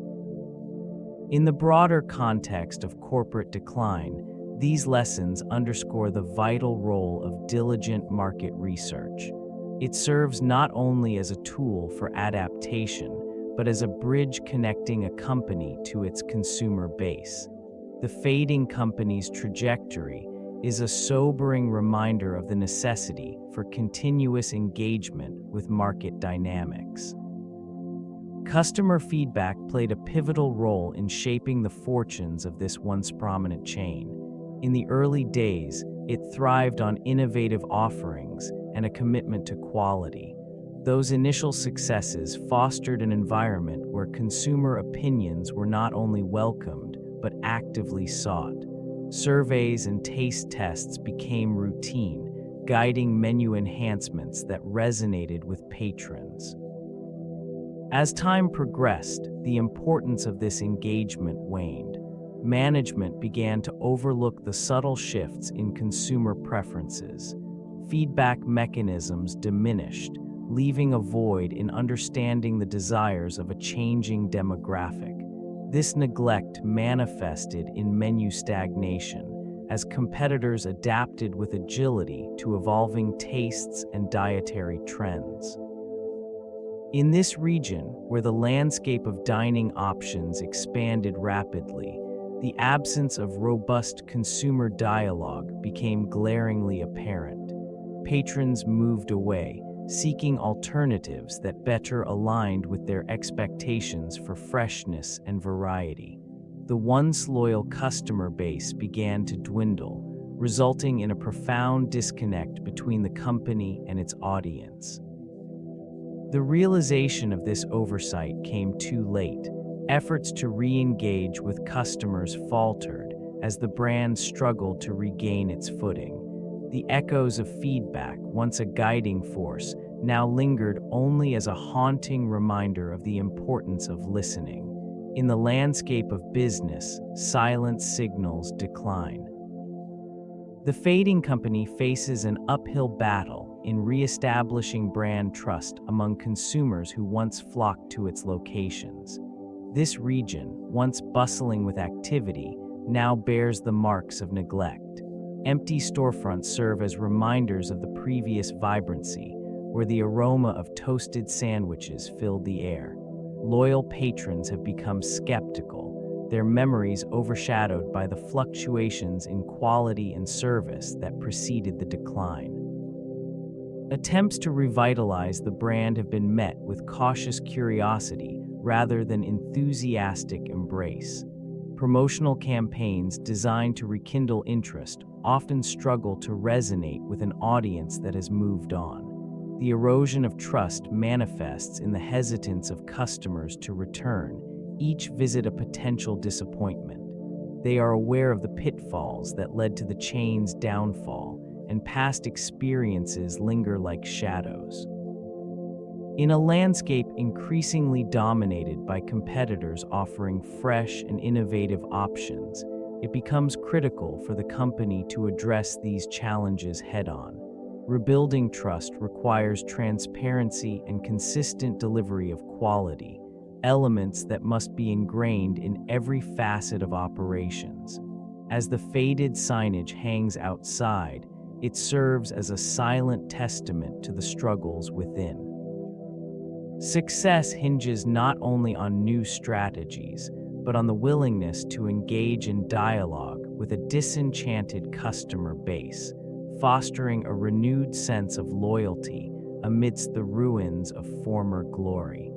In the broader context of corporate decline, these lessons underscore the vital role of diligent market research. It serves not only as a tool for adaptation, but as a bridge connecting a company to its consumer base. The fading company's trajectory is a sobering reminder of the necessity for continuous engagement with market dynamics. Customer feedback played a pivotal role in shaping the fortunes of this once prominent chain. In the early days, it thrived on innovative offerings and a commitment to quality. Those initial successes fostered an environment where consumer opinions were not only welcomed, but actively sought. Surveys and taste tests became routine, guiding menu enhancements that resonated with patrons. As time progressed, the importance of this engagement waned. Management began to overlook the subtle shifts in consumer preferences. Feedback mechanisms diminished, leaving a void in understanding the desires of a changing demographic. This neglect manifested in menu stagnation, as competitors adapted with agility to evolving tastes and dietary trends. In this region, where the landscape of dining options expanded rapidly, the absence of robust consumer dialogue became glaringly apparent. Patrons moved away, seeking alternatives that better aligned with their expectations for freshness and variety. The once loyal customer base began to dwindle, resulting in a profound disconnect between the company and its audience. The realization of this oversight came too late. Efforts to re-engage with customers faltered as the brand struggled to regain its footing. The echoes of feedback, once a guiding force, now lingered only as a haunting reminder of the importance of listening. In the landscape of business, silent signals decline. The Fading Company faces an uphill battle in re-establishing brand trust among consumers who once flocked to its locations. This region, once bustling with activity, now bears the marks of neglect. Empty storefronts serve as reminders of the previous vibrancy, where the aroma of toasted sandwiches filled the air. Loyal patrons have become skeptical, their memories overshadowed by the fluctuations in quality and service that preceded the decline. Attempts to revitalize the brand have been met with cautious curiosity rather than enthusiastic embrace. Promotional campaigns designed to rekindle interest often struggle to resonate with an audience that has moved on. The erosion of trust manifests in the hesitance of customers to return, each visit a potential disappointment. They are aware of the pitfalls that led to the chain's downfall, and past experiences linger like shadows. In a landscape increasingly dominated by competitors offering fresh and innovative options, it becomes critical for the company to address these challenges head-on. Rebuilding trust requires transparency and consistent delivery of quality, elements that must be ingrained in every facet of operations. As the faded signage hangs outside, it serves as a silent testament to the struggles within. Success hinges not only on new strategies, but on the willingness to engage in dialogue with a disenchanted customer base, fostering a renewed sense of loyalty amidst the ruins of former glory.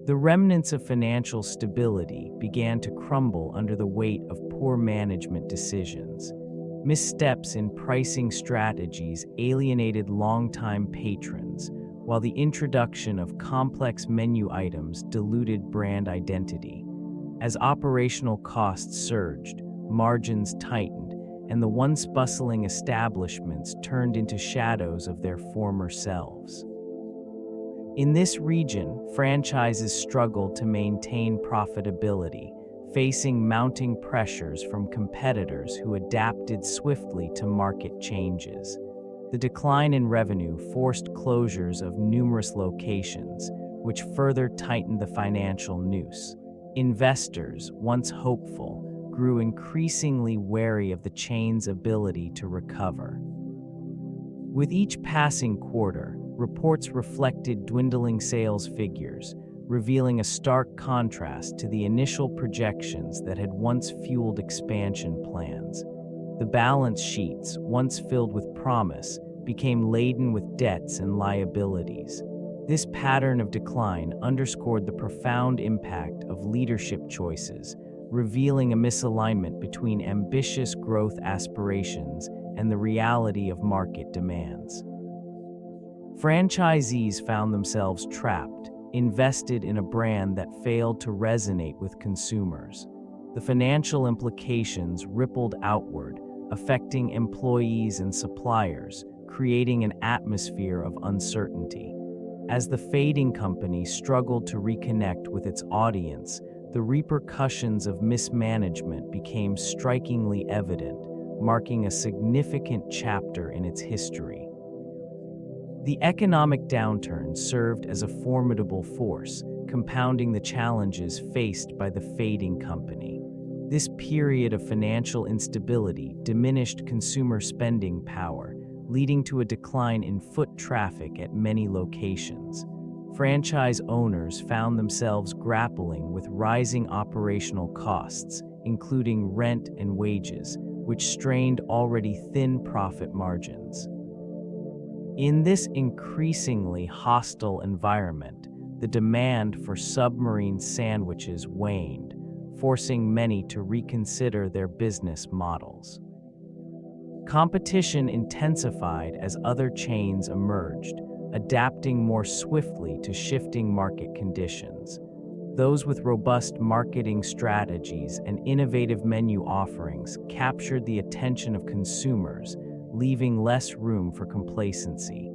The remnants of financial stability began to crumble under the weight of poor management decisions. Missteps in pricing strategies alienated longtime patrons, while the introduction of complex menu items diluted brand identity. As operational costs surged, margins tightened, and the once bustling establishments turned into shadows of their former selves. In this region, franchises struggled to maintain profitability, facing mounting pressures from competitors who adapted swiftly to market changes. The decline in revenue forced closures of numerous locations, which further tightened the financial noose. Investors, once hopeful, grew increasingly wary of the chain's ability to recover. With each passing quarter, reports reflected dwindling sales figures, revealing a stark contrast to the initial projections that had once fueled expansion plans. The balance sheets, once filled with promise, became laden with debts and liabilities. This pattern of decline underscored the profound impact of leadership choices, revealing a misalignment between ambitious growth aspirations and the reality of market demands. Franchisees found themselves trapped, invested in a brand that failed to resonate with consumers. The financial implications rippled outward, affecting employees and suppliers, creating an atmosphere of uncertainty. As the Fading Company struggled to reconnect with its audience, the repercussions of mismanagement became strikingly evident, marking a significant chapter in its history. The economic downturn served as a formidable force, compounding the challenges faced by the Fading Company. This period of financial instability diminished consumer spending power, leading to a decline in foot traffic at many locations. Franchise owners found themselves grappling with rising operational costs, including rent and wages, which strained already thin profit margins. In this increasingly hostile environment, the demand for Submarine sandwiches waned, forcing many to reconsider their business models. Competition intensified as other chains emerged, adapting more swiftly to shifting market conditions. Those with robust marketing strategies and innovative menu offerings captured the attention of consumers, leaving less room for complacency.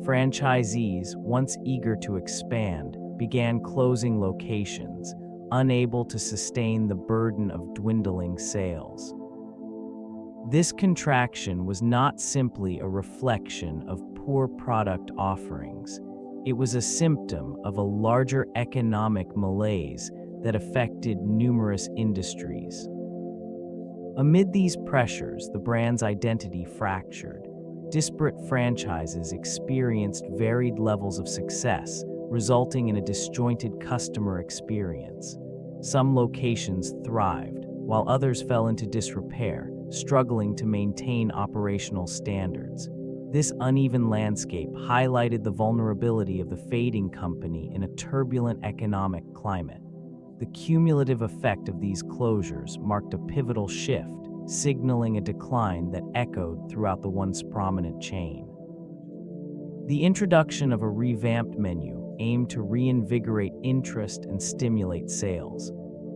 Franchisees, once eager to expand, began closing locations, unable to sustain the burden of dwindling sales. This contraction was not simply a reflection of poor product offerings. It was a symptom of a larger economic malaise that affected numerous industries. Amid these pressures, the brand's identity fractured. Disparate franchises experienced varied levels of success, resulting in a disjointed customer experience. Some locations thrived, while others fell into disrepair, struggling to maintain operational standards. This uneven landscape highlighted the vulnerability of the Fading Company in a turbulent economic climate. The cumulative effect of these closures marked a pivotal shift, signaling a decline that echoed throughout the once prominent chain. The introduction of a revamped menu aimed to reinvigorate interest and stimulate sales.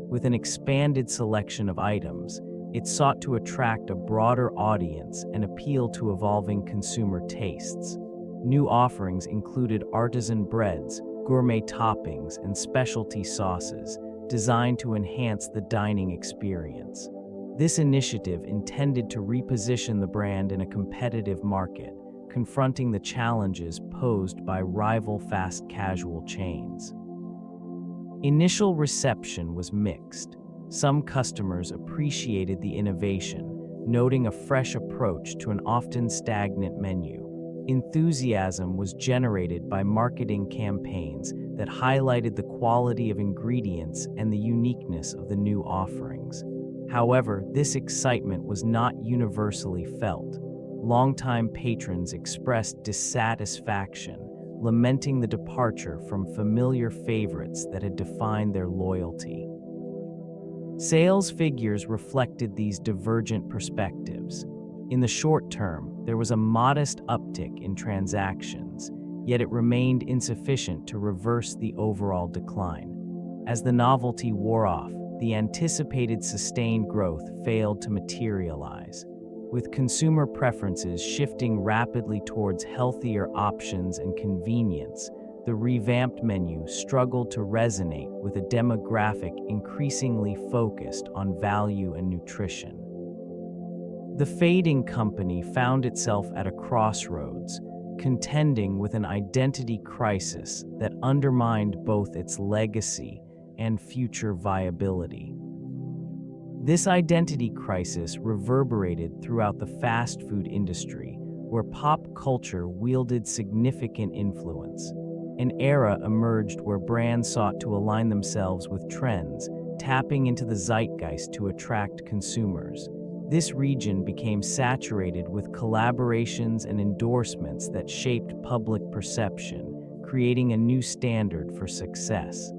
With an expanded selection of items, it sought to attract a broader audience and appeal to evolving consumer tastes. New offerings included artisan breads, gourmet toppings, and specialty sauces, designed to enhance the dining experience. This initiative intended to reposition the brand in a competitive market, confronting the challenges posed by rival fast casual chains. Initial reception was mixed. Some customers appreciated the innovation, noting a fresh approach to an often stagnant menu. Enthusiasm was generated by marketing campaigns that highlighted the quality of ingredients and the uniqueness of the new offerings. However, this excitement was not universally felt. Longtime patrons expressed dissatisfaction, lamenting the departure from familiar favorites that had defined their loyalty. Sales figures reflected these divergent perspectives. In the short term, there was a modest uptick in transactions, yet it remained insufficient to reverse the overall decline. As the novelty wore off, the anticipated sustained growth failed to materialize. With consumer preferences shifting rapidly towards healthier options and convenience, the revamped menu struggled to resonate with a demographic increasingly focused on value and nutrition. The Fading Company found itself at a crossroads, contending with an identity crisis that undermined both its legacy and future viability. This identity crisis reverberated throughout the fast food industry, where pop culture wielded significant influence. An era emerged where brands sought to align themselves with trends, tapping into the zeitgeist to attract consumers. This region became saturated with collaborations and endorsements that shaped public perception, creating a new standard for success.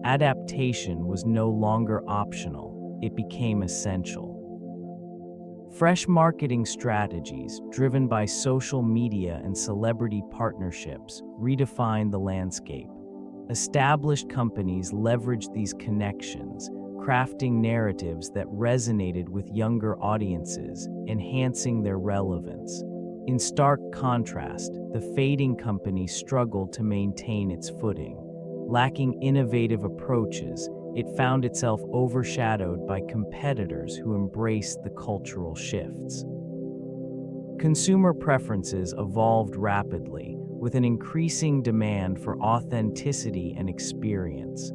Adaptation was no longer optional, it became essential. Fresh marketing strategies, driven by social media and celebrity partnerships, redefined the landscape. Established companies leveraged these connections, crafting narratives that resonated with younger audiences, enhancing their relevance. In stark contrast, the Fading Company struggled to maintain its footing. Lacking innovative approaches, it found itself overshadowed by competitors who embraced the cultural shifts. Consumer preferences evolved rapidly, with an increasing demand for authenticity and experience.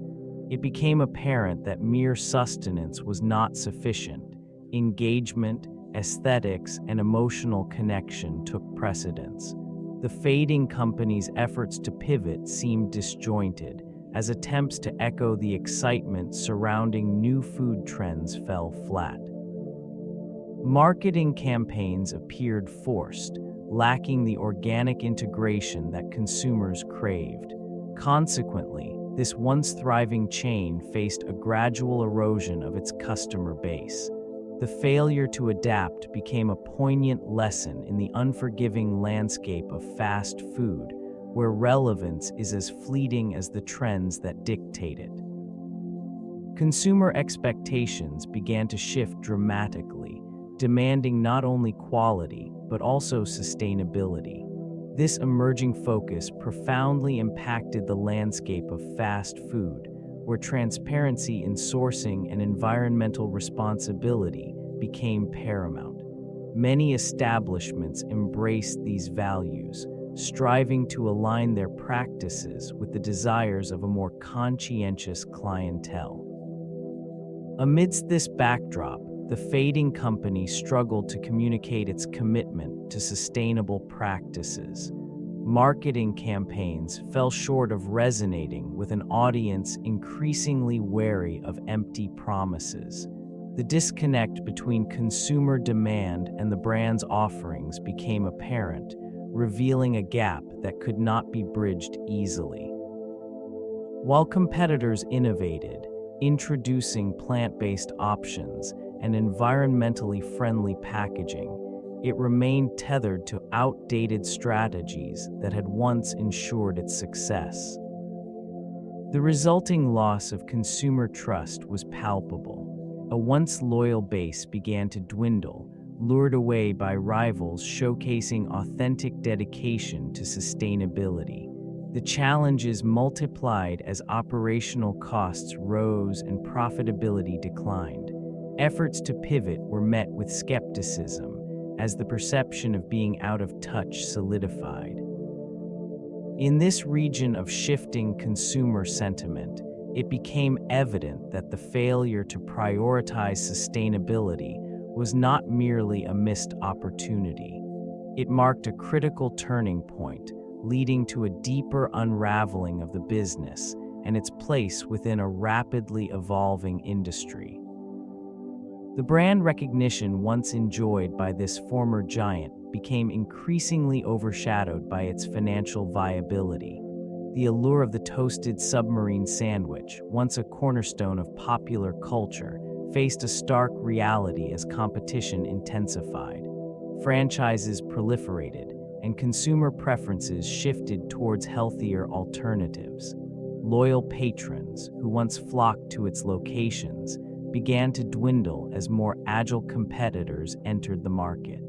It became apparent that mere sustenance was not sufficient. Engagement, aesthetics, and emotional connection took precedence. The Fading Company's efforts to pivot seemed disjointed, as attempts to echo the excitement surrounding new food trends fell flat. Marketing campaigns appeared forced, lacking the organic integration that consumers craved. Consequently, this once thriving chain faced a gradual erosion of its customer base. The failure to adapt became a poignant lesson in the unforgiving landscape of fast food, where relevance is as fleeting as the trends that dictate it. Consumer expectations began to shift dramatically, demanding not only quality, but also sustainability. This emerging focus profoundly impacted the landscape of fast food, where transparency in sourcing and environmental responsibility became paramount. Many establishments embraced these values, striving to align their practices with the desires of a more conscientious clientele. Amidst this backdrop, the fading company struggled to communicate its commitment to sustainable practices. Marketing campaigns fell short of resonating with an audience increasingly wary of empty promises. The disconnect between consumer demand and the brand's offerings became apparent, revealing a gap that could not be bridged easily. While competitors innovated, introducing plant-based options and environmentally friendly packaging, it remained tethered to outdated strategies that had once ensured its success. The resulting loss of consumer trust was palpable. A once loyal base began to dwindle, lured away by rivals showcasing authentic dedication to sustainability. The challenges multiplied as operational costs rose and profitability declined. Efforts to pivot were met with skepticism, as the perception of being out of touch solidified. In this region of shifting consumer sentiment, it became evident that the failure to prioritize sustainability was not merely a missed opportunity. It marked a critical turning point, leading to a deeper unraveling of the business and its place within a rapidly evolving industry. The brand recognition once enjoyed by this former giant became increasingly overshadowed by its financial viability. The allure of the toasted Submarine sandwich, once a cornerstone of popular culture, faced a stark reality as competition intensified. Franchises proliferated, and consumer preferences shifted towards healthier alternatives. Loyal patrons, who once flocked to its locations, began to dwindle as more agile competitors entered the market.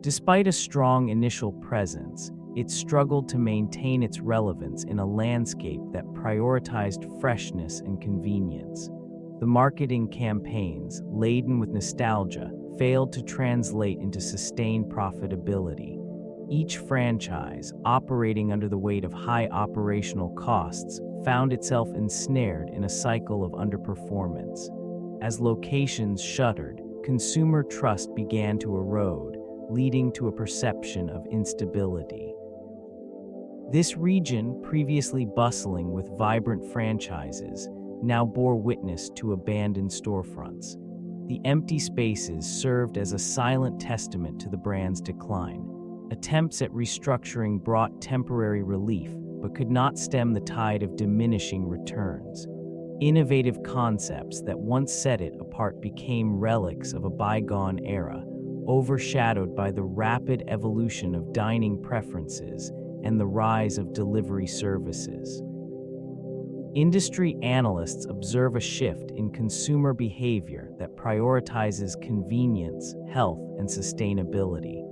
Despite a strong initial presence, it struggled to maintain its relevance in a landscape that prioritized freshness and convenience. The marketing campaigns, laden with nostalgia, failed to translate into sustained profitability. Each franchise, operating under the weight of high operational costs, found itself ensnared in a cycle of underperformance. As locations shuttered, consumer trust began to erode, leading to a perception of instability. This region, previously bustling with vibrant franchises, now bore witness to abandoned storefronts. The empty spaces served as a silent testament to the brand's decline. Attempts at restructuring brought temporary relief, but could not stem the tide of diminishing returns. Innovative concepts that once set it apart became relics of a bygone era, overshadowed by the rapid evolution of dining preferences and the rise of delivery services. Industry analysts observe a shift in consumer behavior that prioritizes convenience, health, and sustainability.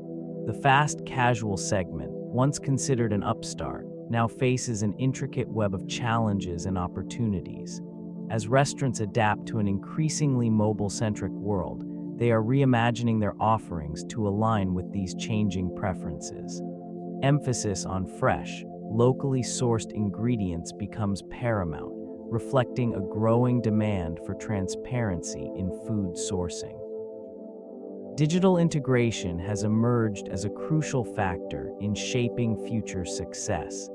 The fast casual segment, once considered an upstart, now faces an intricate web of challenges and opportunities. As restaurants adapt to an increasingly mobile-centric world, they are reimagining their offerings to align with these changing preferences. Emphasis on fresh, locally sourced ingredients becomes paramount, reflecting a growing demand for transparency in food sourcing. Digital integration has emerged as a crucial factor in shaping future success.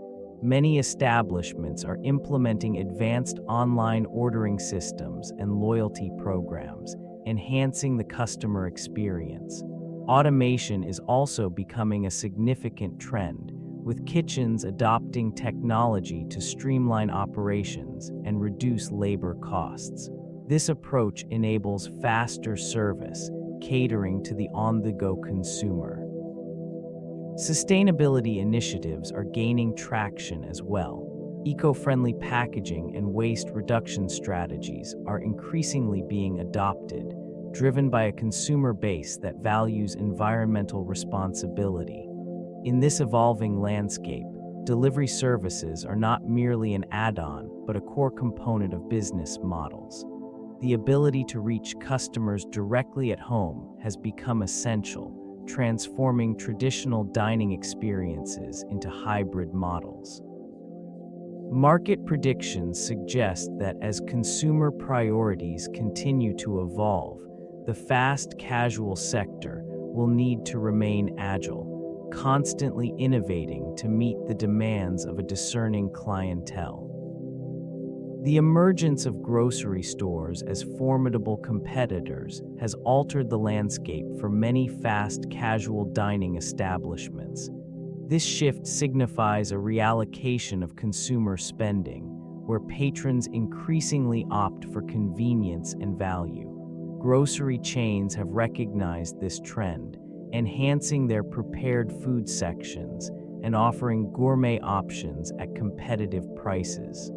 Many establishments are implementing advanced online ordering systems and loyalty programs, enhancing the customer experience. Automation is also becoming a significant trend, with kitchens adopting technology to streamline operations and reduce labor costs. This approach enables faster service, catering to the on-the-go consumer. Sustainability initiatives are gaining traction as well. Eco-friendly packaging and waste reduction strategies are increasingly being adopted, driven by a consumer base that values environmental responsibility. In this evolving landscape, delivery services are not merely an add-on, but a core component of business models. The ability to reach customers directly at home has become essential, transforming traditional dining experiences into hybrid models. Market predictions suggest that as consumer priorities continue to evolve, the fast casual sector will need to remain agile, constantly innovating to meet the demands of a discerning clientele. The emergence of grocery stores as formidable competitors has altered the landscape for many fast casual dining establishments. This shift signifies a reallocation of consumer spending, where patrons increasingly opt for convenience and value. Grocery chains have recognized this trend, enhancing their prepared food sections and offering gourmet options at competitive prices.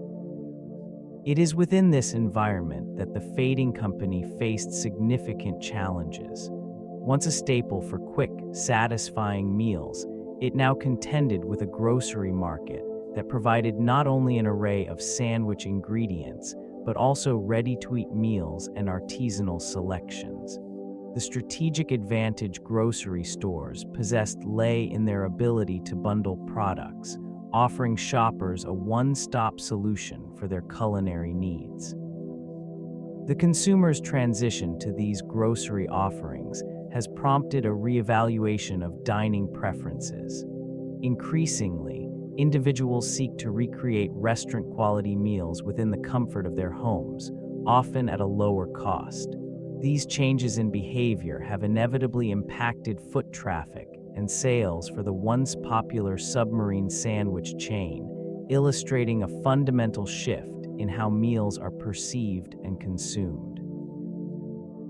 It is within this environment that the Fading Company faced significant challenges. Once a staple for quick, satisfying meals, it now contended with a grocery market that provided not only an array of sandwich ingredients, but also ready-to-eat meals and artisanal selections. The strategic advantage grocery stores possessed lay in their ability to bundle products, offering shoppers a one-stop solution for their culinary needs. The consumer's transition to these grocery offerings has prompted a reevaluation of dining preferences. Increasingly, individuals seek to recreate restaurant-quality meals within the comfort of their homes, often at a lower cost. These changes in behavior have inevitably impacted foot traffic and sales for the once popular Submarine sandwich chain, illustrating a fundamental shift in how meals are perceived and consumed.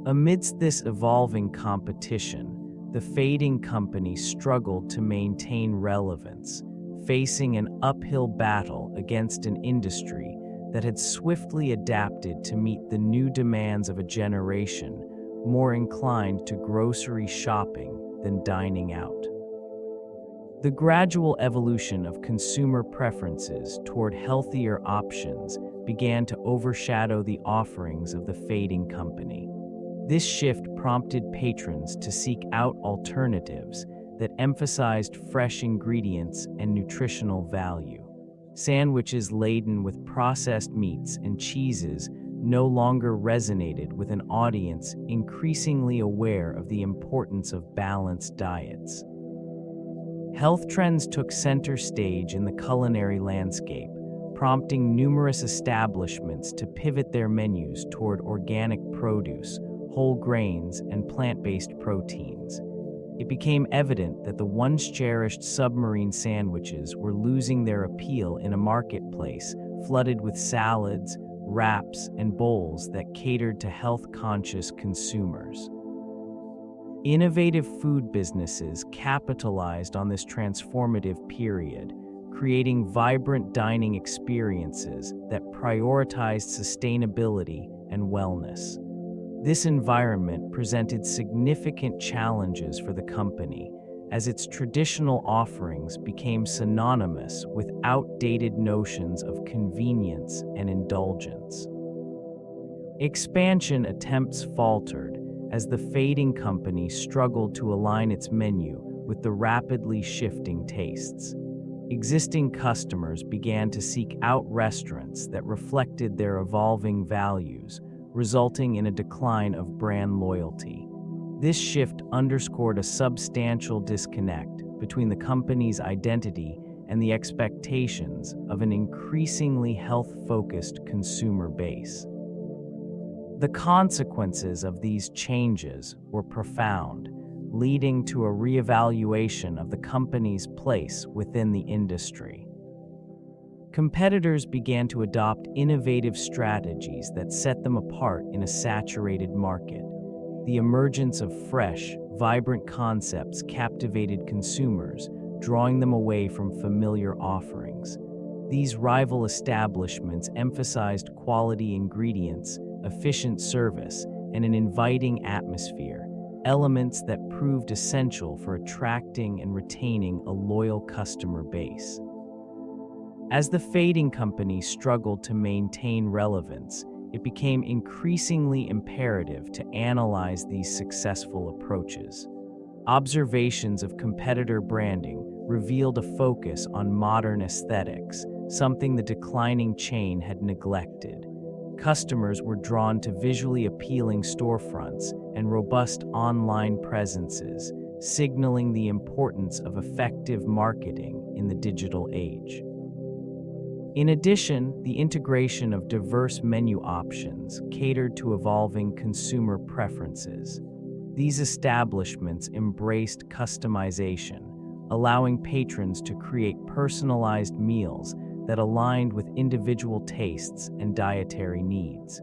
Amidst this evolving competition, the Fading Company struggled to maintain relevance, facing an uphill battle against an industry that had swiftly adapted to meet the new demands of a generation more inclined to grocery shopping than dining out. The gradual evolution of consumer preferences toward healthier options began to overshadow the offerings of the Fading Company. This shift prompted patrons to seek out alternatives that emphasized fresh ingredients and nutritional value. Sandwiches laden with processed meats and cheeses no longer resonated with an audience increasingly aware of the importance of balanced diets. Health trends took center stage in the culinary landscape, prompting numerous establishments to pivot their menus toward organic produce, whole grains, and plant-based proteins. It became evident that the once cherished Submarine sandwiches were losing their appeal in a marketplace flooded with salads, wraps, and bowls that catered to health-conscious consumers. Innovative food businesses capitalized on this transformative period, creating vibrant dining experiences that prioritized sustainability and wellness. This environment presented significant challenges for the company, as its traditional offerings became synonymous with outdated notions of convenience and indulgence. Expansion attempts faltered as the Fading Company struggled to align its menu with the rapidly shifting tastes. Existing customers began to seek out restaurants that reflected their evolving values, resulting in a decline of brand loyalty. This shift underscored a substantial disconnect between the company's identity and the expectations of an increasingly health-focused consumer base. The consequences of these changes were profound, leading to a reevaluation of the company's place within the industry. Competitors began to adopt innovative strategies that set them apart in a saturated market. The emergence of fresh, vibrant concepts captivated consumers, drawing them away from familiar offerings. These rival establishments emphasized quality ingredients, efficient service, and an inviting atmosphere, elements that proved essential for attracting and retaining a loyal customer base. As the fading company struggled to maintain relevance, it became increasingly imperative to analyze these successful approaches. Observations of competitor branding revealed a focus on modern aesthetics, something the declining chain had neglected. Customers were drawn to visually appealing storefronts and robust online presences, signaling the importance of effective marketing in the digital age. In addition, the integration of diverse menu options catered to evolving consumer preferences. These establishments embraced customization, allowing patrons to create personalized meals that aligned with individual tastes and dietary needs.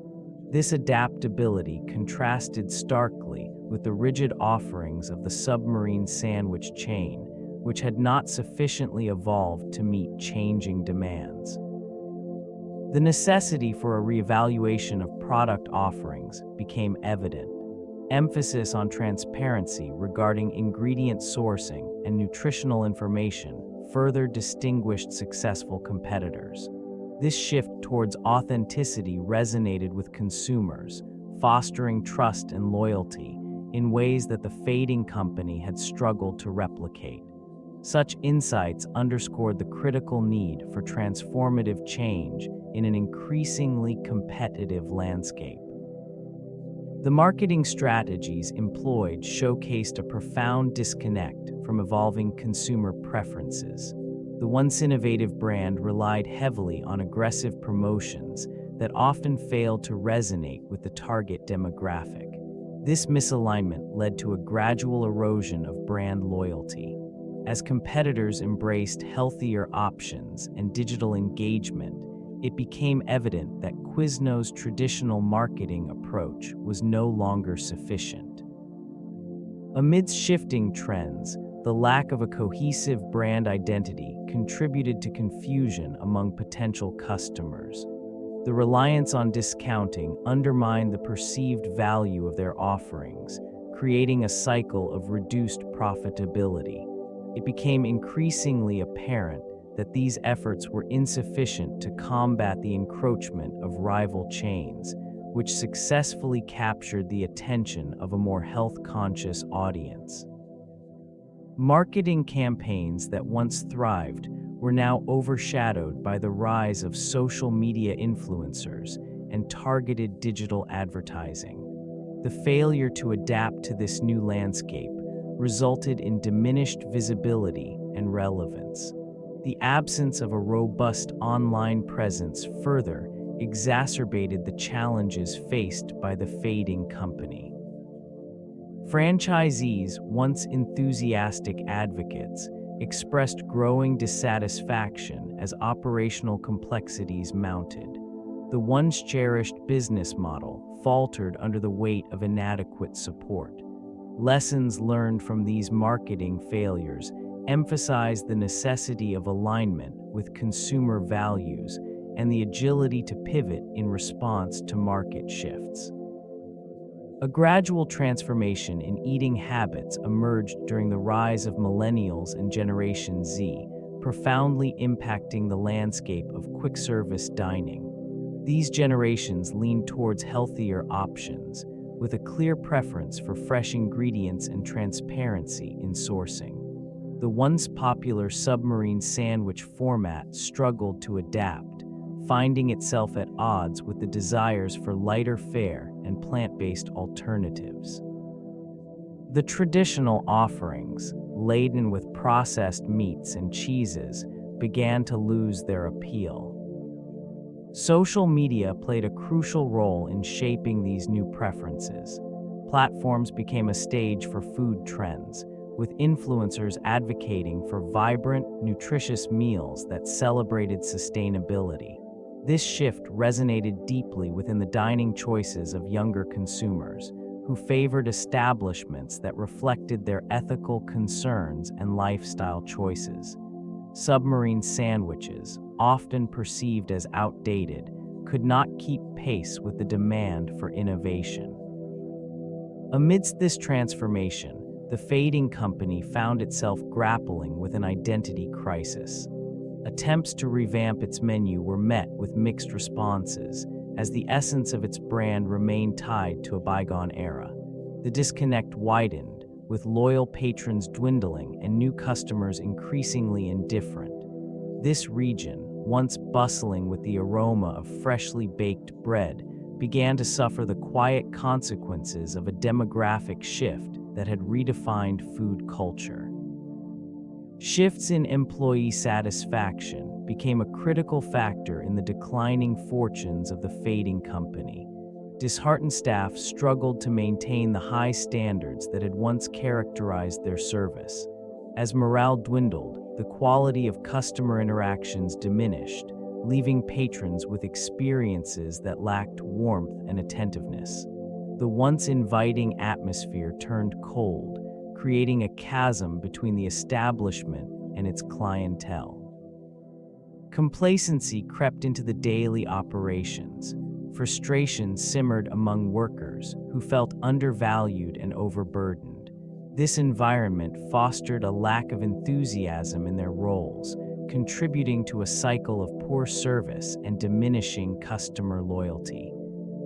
This adaptability contrasted starkly with the rigid offerings of the Submarine sandwich chain, which had not sufficiently evolved to meet changing demands. The necessity for a reevaluation of product offerings became evident. Emphasis on transparency regarding ingredient sourcing and nutritional information further distinguished successful competitors. This shift towards authenticity resonated with consumers, fostering trust and loyalty in ways that the fading company had struggled to replicate. Such insights underscored the critical need for transformative change in an increasingly competitive landscape. The marketing strategies employed showcased a profound disconnect from evolving consumer preferences. The once innovative brand relied heavily on aggressive promotions that often failed to resonate with the target demographic. This misalignment led to a gradual erosion of brand loyalty. As competitors embraced healthier options and digital engagement, it became evident that Quiznos' traditional marketing approach was no longer sufficient. Amidst shifting trends, the lack of a cohesive brand identity contributed to confusion among potential customers. The reliance on discounting undermined the perceived value of their offerings, creating a cycle of reduced profitability. It became increasingly apparent that these efforts were insufficient to combat the encroachment of rival chains, which successfully captured the attention of a more health-conscious audience. Marketing campaigns that once thrived were now overshadowed by the rise of social media influencers and targeted digital advertising. The failure to adapt to this new landscape resulted in diminished visibility and relevance. The absence of a robust online presence further exacerbated the challenges faced by the fading company. Franchisees, once enthusiastic advocates, expressed growing dissatisfaction as operational complexities mounted. The once cherished business model faltered under the weight of inadequate support. Lessons learned from these marketing failures emphasize the necessity of alignment with consumer values and the agility to pivot in response to market shifts. A gradual transformation in eating habits emerged during the rise of millennials and Generation Z, profoundly impacting the landscape of quick-service dining. These generations leaned towards healthier options, with a clear preference for fresh ingredients and transparency in sourcing. The once popular Submarine sandwich format struggled to adapt, finding itself at odds with the desires for lighter fare and plant-based alternatives. The traditional offerings, laden with processed meats and cheeses, began to lose their appeal. Social media played a crucial role in shaping these new preferences. Platforms became a stage for food trends, with influencers advocating for vibrant, nutritious meals that celebrated sustainability. This shift resonated deeply within the dining choices of younger consumers, who favored establishments that reflected their ethical concerns and lifestyle choices. Submarine sandwiches, often perceived as outdated, could not keep pace with the demand for innovation. Amidst this transformation, the Fading Company found itself grappling with an identity crisis. Attempts to revamp its menu were met with mixed responses, as the essence of its brand remained tied to a bygone era. The disconnect widened, with loyal patrons dwindling and new customers increasingly indifferent. This region, once bustling with the aroma of freshly baked bread, began to suffer the quiet consequences of a demographic shift that had redefined food culture. Shifts in employee satisfaction became a critical factor in the declining fortunes of the Fading Company. Disheartened staff struggled to maintain the high standards that had once characterized their service. As morale dwindled, the quality of customer interactions diminished, leaving patrons with experiences that lacked warmth and attentiveness. The once inviting atmosphere turned cold, creating a chasm between the establishment and its clientele. Complacency crept into the daily operations. Frustration simmered among workers who felt undervalued and overburdened. This environment fostered a lack of enthusiasm in their roles, contributing to a cycle of poor service and diminishing customer loyalty.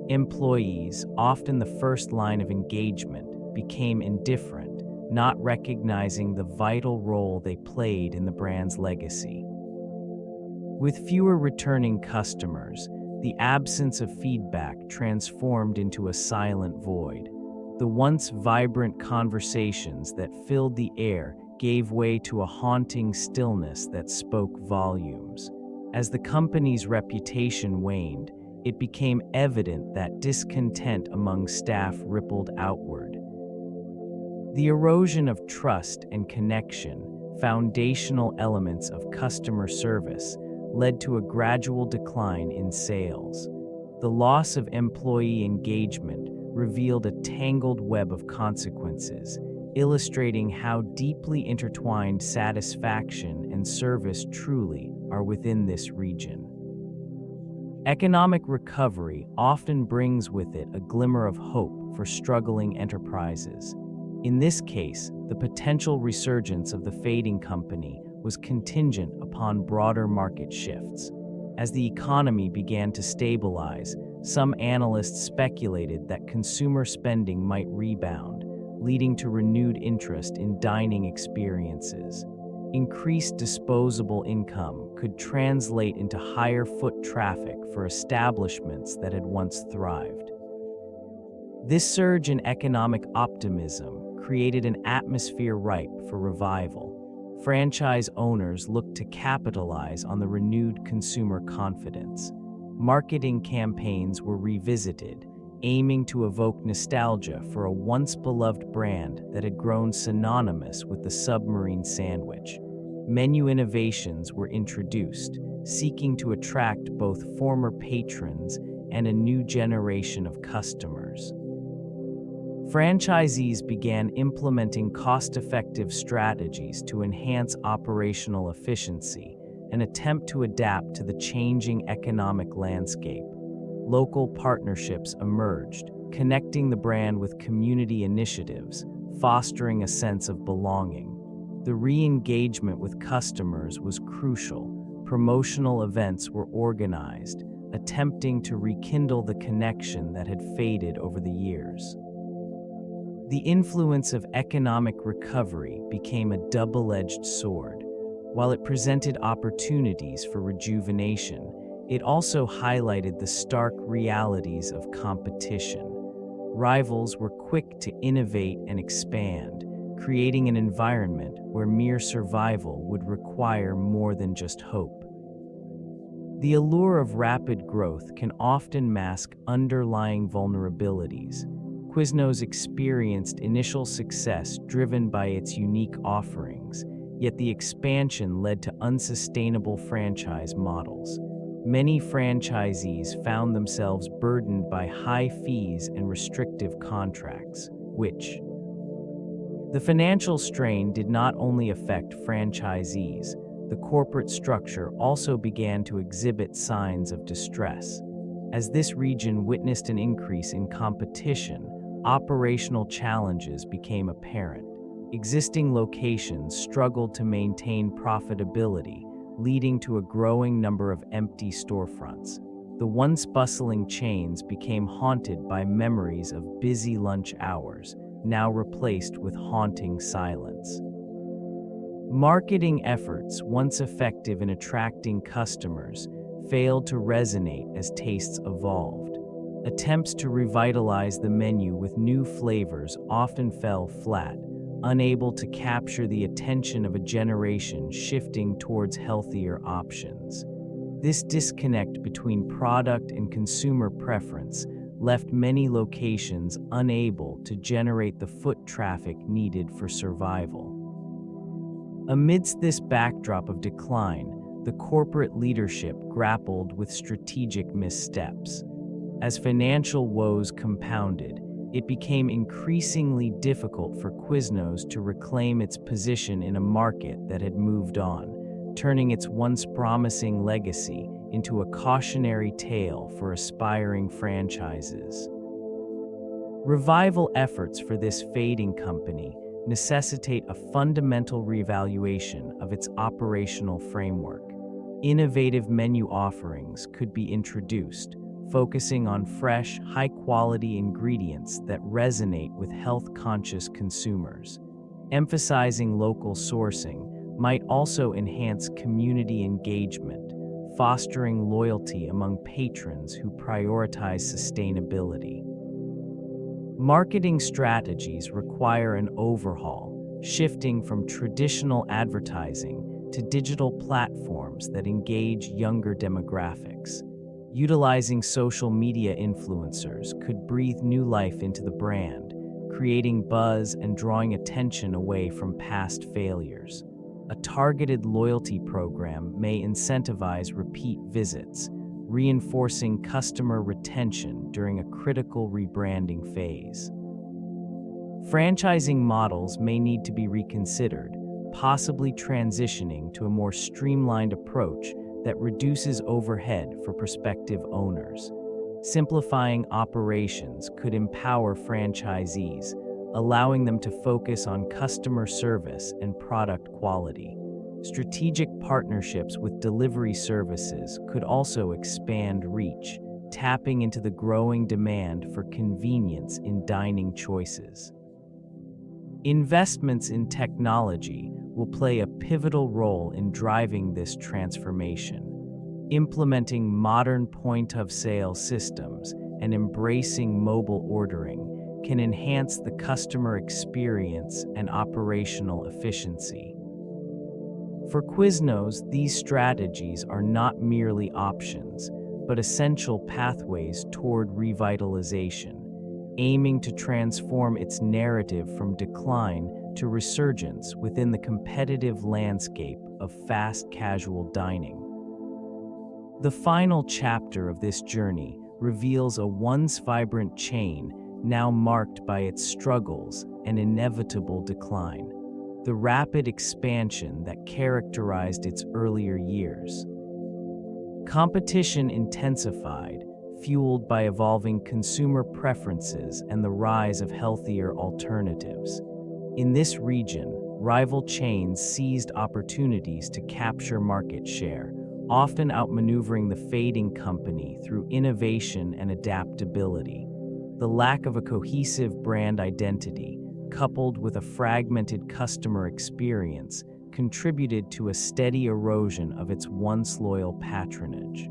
Employees, often the first line of engagement, became indifferent, not recognizing the vital role they played in the brand's legacy. With fewer returning customers, the absence of feedback transformed into a silent void. The once vibrant conversations that filled the air gave way to a haunting stillness that spoke volumes. As the company's reputation waned, it became evident that discontent among staff rippled outward. The erosion of trust and connection, foundational elements of customer service, led to a gradual decline in sales. The loss of employee engagement revealed a tangled web of consequences, illustrating how deeply intertwined satisfaction and service truly are within this region. Economic recovery often brings with it a glimmer of hope for struggling enterprises. In this case, the potential resurgence of the Fading Company was contingent upon broader market shifts. As the economy began to stabilize, some analysts speculated that consumer spending might rebound, leading to renewed interest in dining experiences. Increased disposable income could translate into higher foot traffic for establishments that had once thrived. This surge in economic optimism created an atmosphere ripe for revival. Franchise owners looked to capitalize on the renewed consumer confidence. Marketing campaigns were revisited, aiming to evoke nostalgia for a once-beloved brand that had grown synonymous with the Submarine sandwich. Menu innovations were introduced, seeking to attract both former patrons and a new generation of customers. Franchisees began implementing cost-effective strategies to enhance operational efficiency, an attempt to adapt to the changing economic landscape. Local partnerships emerged, connecting the brand with community initiatives, fostering a sense of belonging. The re-engagement with customers was crucial. Promotional events were organized, attempting to rekindle the connection that had faded over the years. The influence of economic recovery became a double-edged sword. While it presented opportunities for rejuvenation, it also highlighted the stark realities of competition. Rivals were quick to innovate and expand, creating an environment where mere survival would require more than just hope. The allure of rapid growth can often mask underlying vulnerabilities. Quiznos experienced initial success driven by its unique offerings, yet the expansion led to unsustainable franchise models. Many franchisees found themselves burdened by high fees and restrictive contracts, which the financial strain did not only affect franchisees, the corporate structure also began to exhibit signs of distress. As this region witnessed an increase in competition, operational challenges became apparent. Existing locations struggled to maintain profitability, leading to a growing number of empty storefronts. The once bustling chains became haunted by memories of busy lunch hours, now replaced with haunting silence. Marketing efforts, once effective in attracting customers, failed to resonate as tastes evolved. Attempts to revitalize the menu with new flavors often fell flat, unable to capture the attention of a generation shifting towards healthier options. This disconnect between product and consumer preference left many locations unable to generate the foot traffic needed for survival. Amidst this backdrop of decline, the corporate leadership grappled with strategic missteps. As financial woes compounded, it became increasingly difficult for Quiznos to reclaim its position in a market that had moved on, turning its once promising legacy into a cautionary tale for aspiring franchises. Revival efforts for this fading company necessitate a fundamental reevaluation of its operational framework. Innovative menu offerings could be introduced, focusing on fresh, high-quality ingredients that resonate with health-conscious consumers. Emphasizing local sourcing might also enhance community engagement, fostering loyalty among patrons who prioritize sustainability. Marketing strategies require an overhaul, shifting from traditional advertising to digital platforms that engage younger demographics. Utilizing social media influencers could breathe new life into the brand, creating buzz and drawing attention away from past failures. A targeted loyalty program may incentivize repeat visits, reinforcing customer retention during a critical rebranding phase. Franchising models may need to be reconsidered, possibly transitioning to a more streamlined approach that reduces overhead for prospective owners. Simplifying operations could empower franchisees, allowing them to focus on customer service and product quality. Strategic partnerships with delivery services could also expand reach, tapping into the growing demand for convenience in dining choices. Investments in technology will play a pivotal role in driving this transformation. Implementing modern point-of-sale systems and embracing mobile ordering can enhance the customer experience and operational efficiency. For Quiznos, these strategies are not merely options, but essential pathways toward revitalization, aiming to transform its narrative from decline to resurgence within the competitive landscape of fast casual dining. The final chapter of this journey reveals a once vibrant chain now marked by its struggles and inevitable decline. The rapid expansion that characterized its earlier years. Competition intensified, fueled by evolving consumer preferences and the rise of healthier alternatives. In this region, rival chains seized opportunities to capture market share, often outmaneuvering the fading company through innovation and adaptability. The lack of a cohesive brand identity, coupled with a fragmented customer experience, contributed to a steady erosion of its once loyal patronage.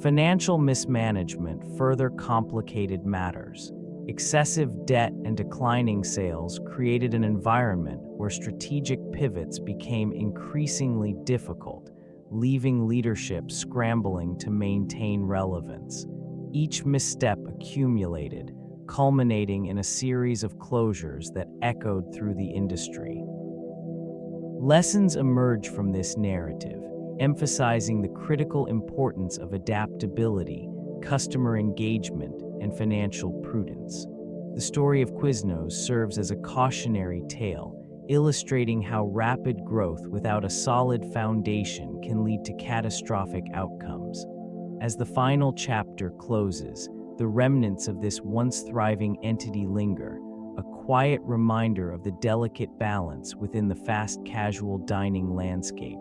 Financial mismanagement further complicated matters. Excessive debt and declining sales created an environment where strategic pivots became increasingly difficult, leaving leadership scrambling to maintain relevance. Each misstep accumulated, culminating in a series of closures that echoed through the industry. Lessons emerge from this narrative, emphasizing the critical importance of adaptability, customer engagement, and financial prudence. The story of Quiznos serves as a cautionary tale, illustrating how rapid growth without a solid foundation can lead to catastrophic outcomes. As the final chapter closes, the remnants of this once thriving entity linger, a quiet reminder of the delicate balance within the fast casual dining landscape.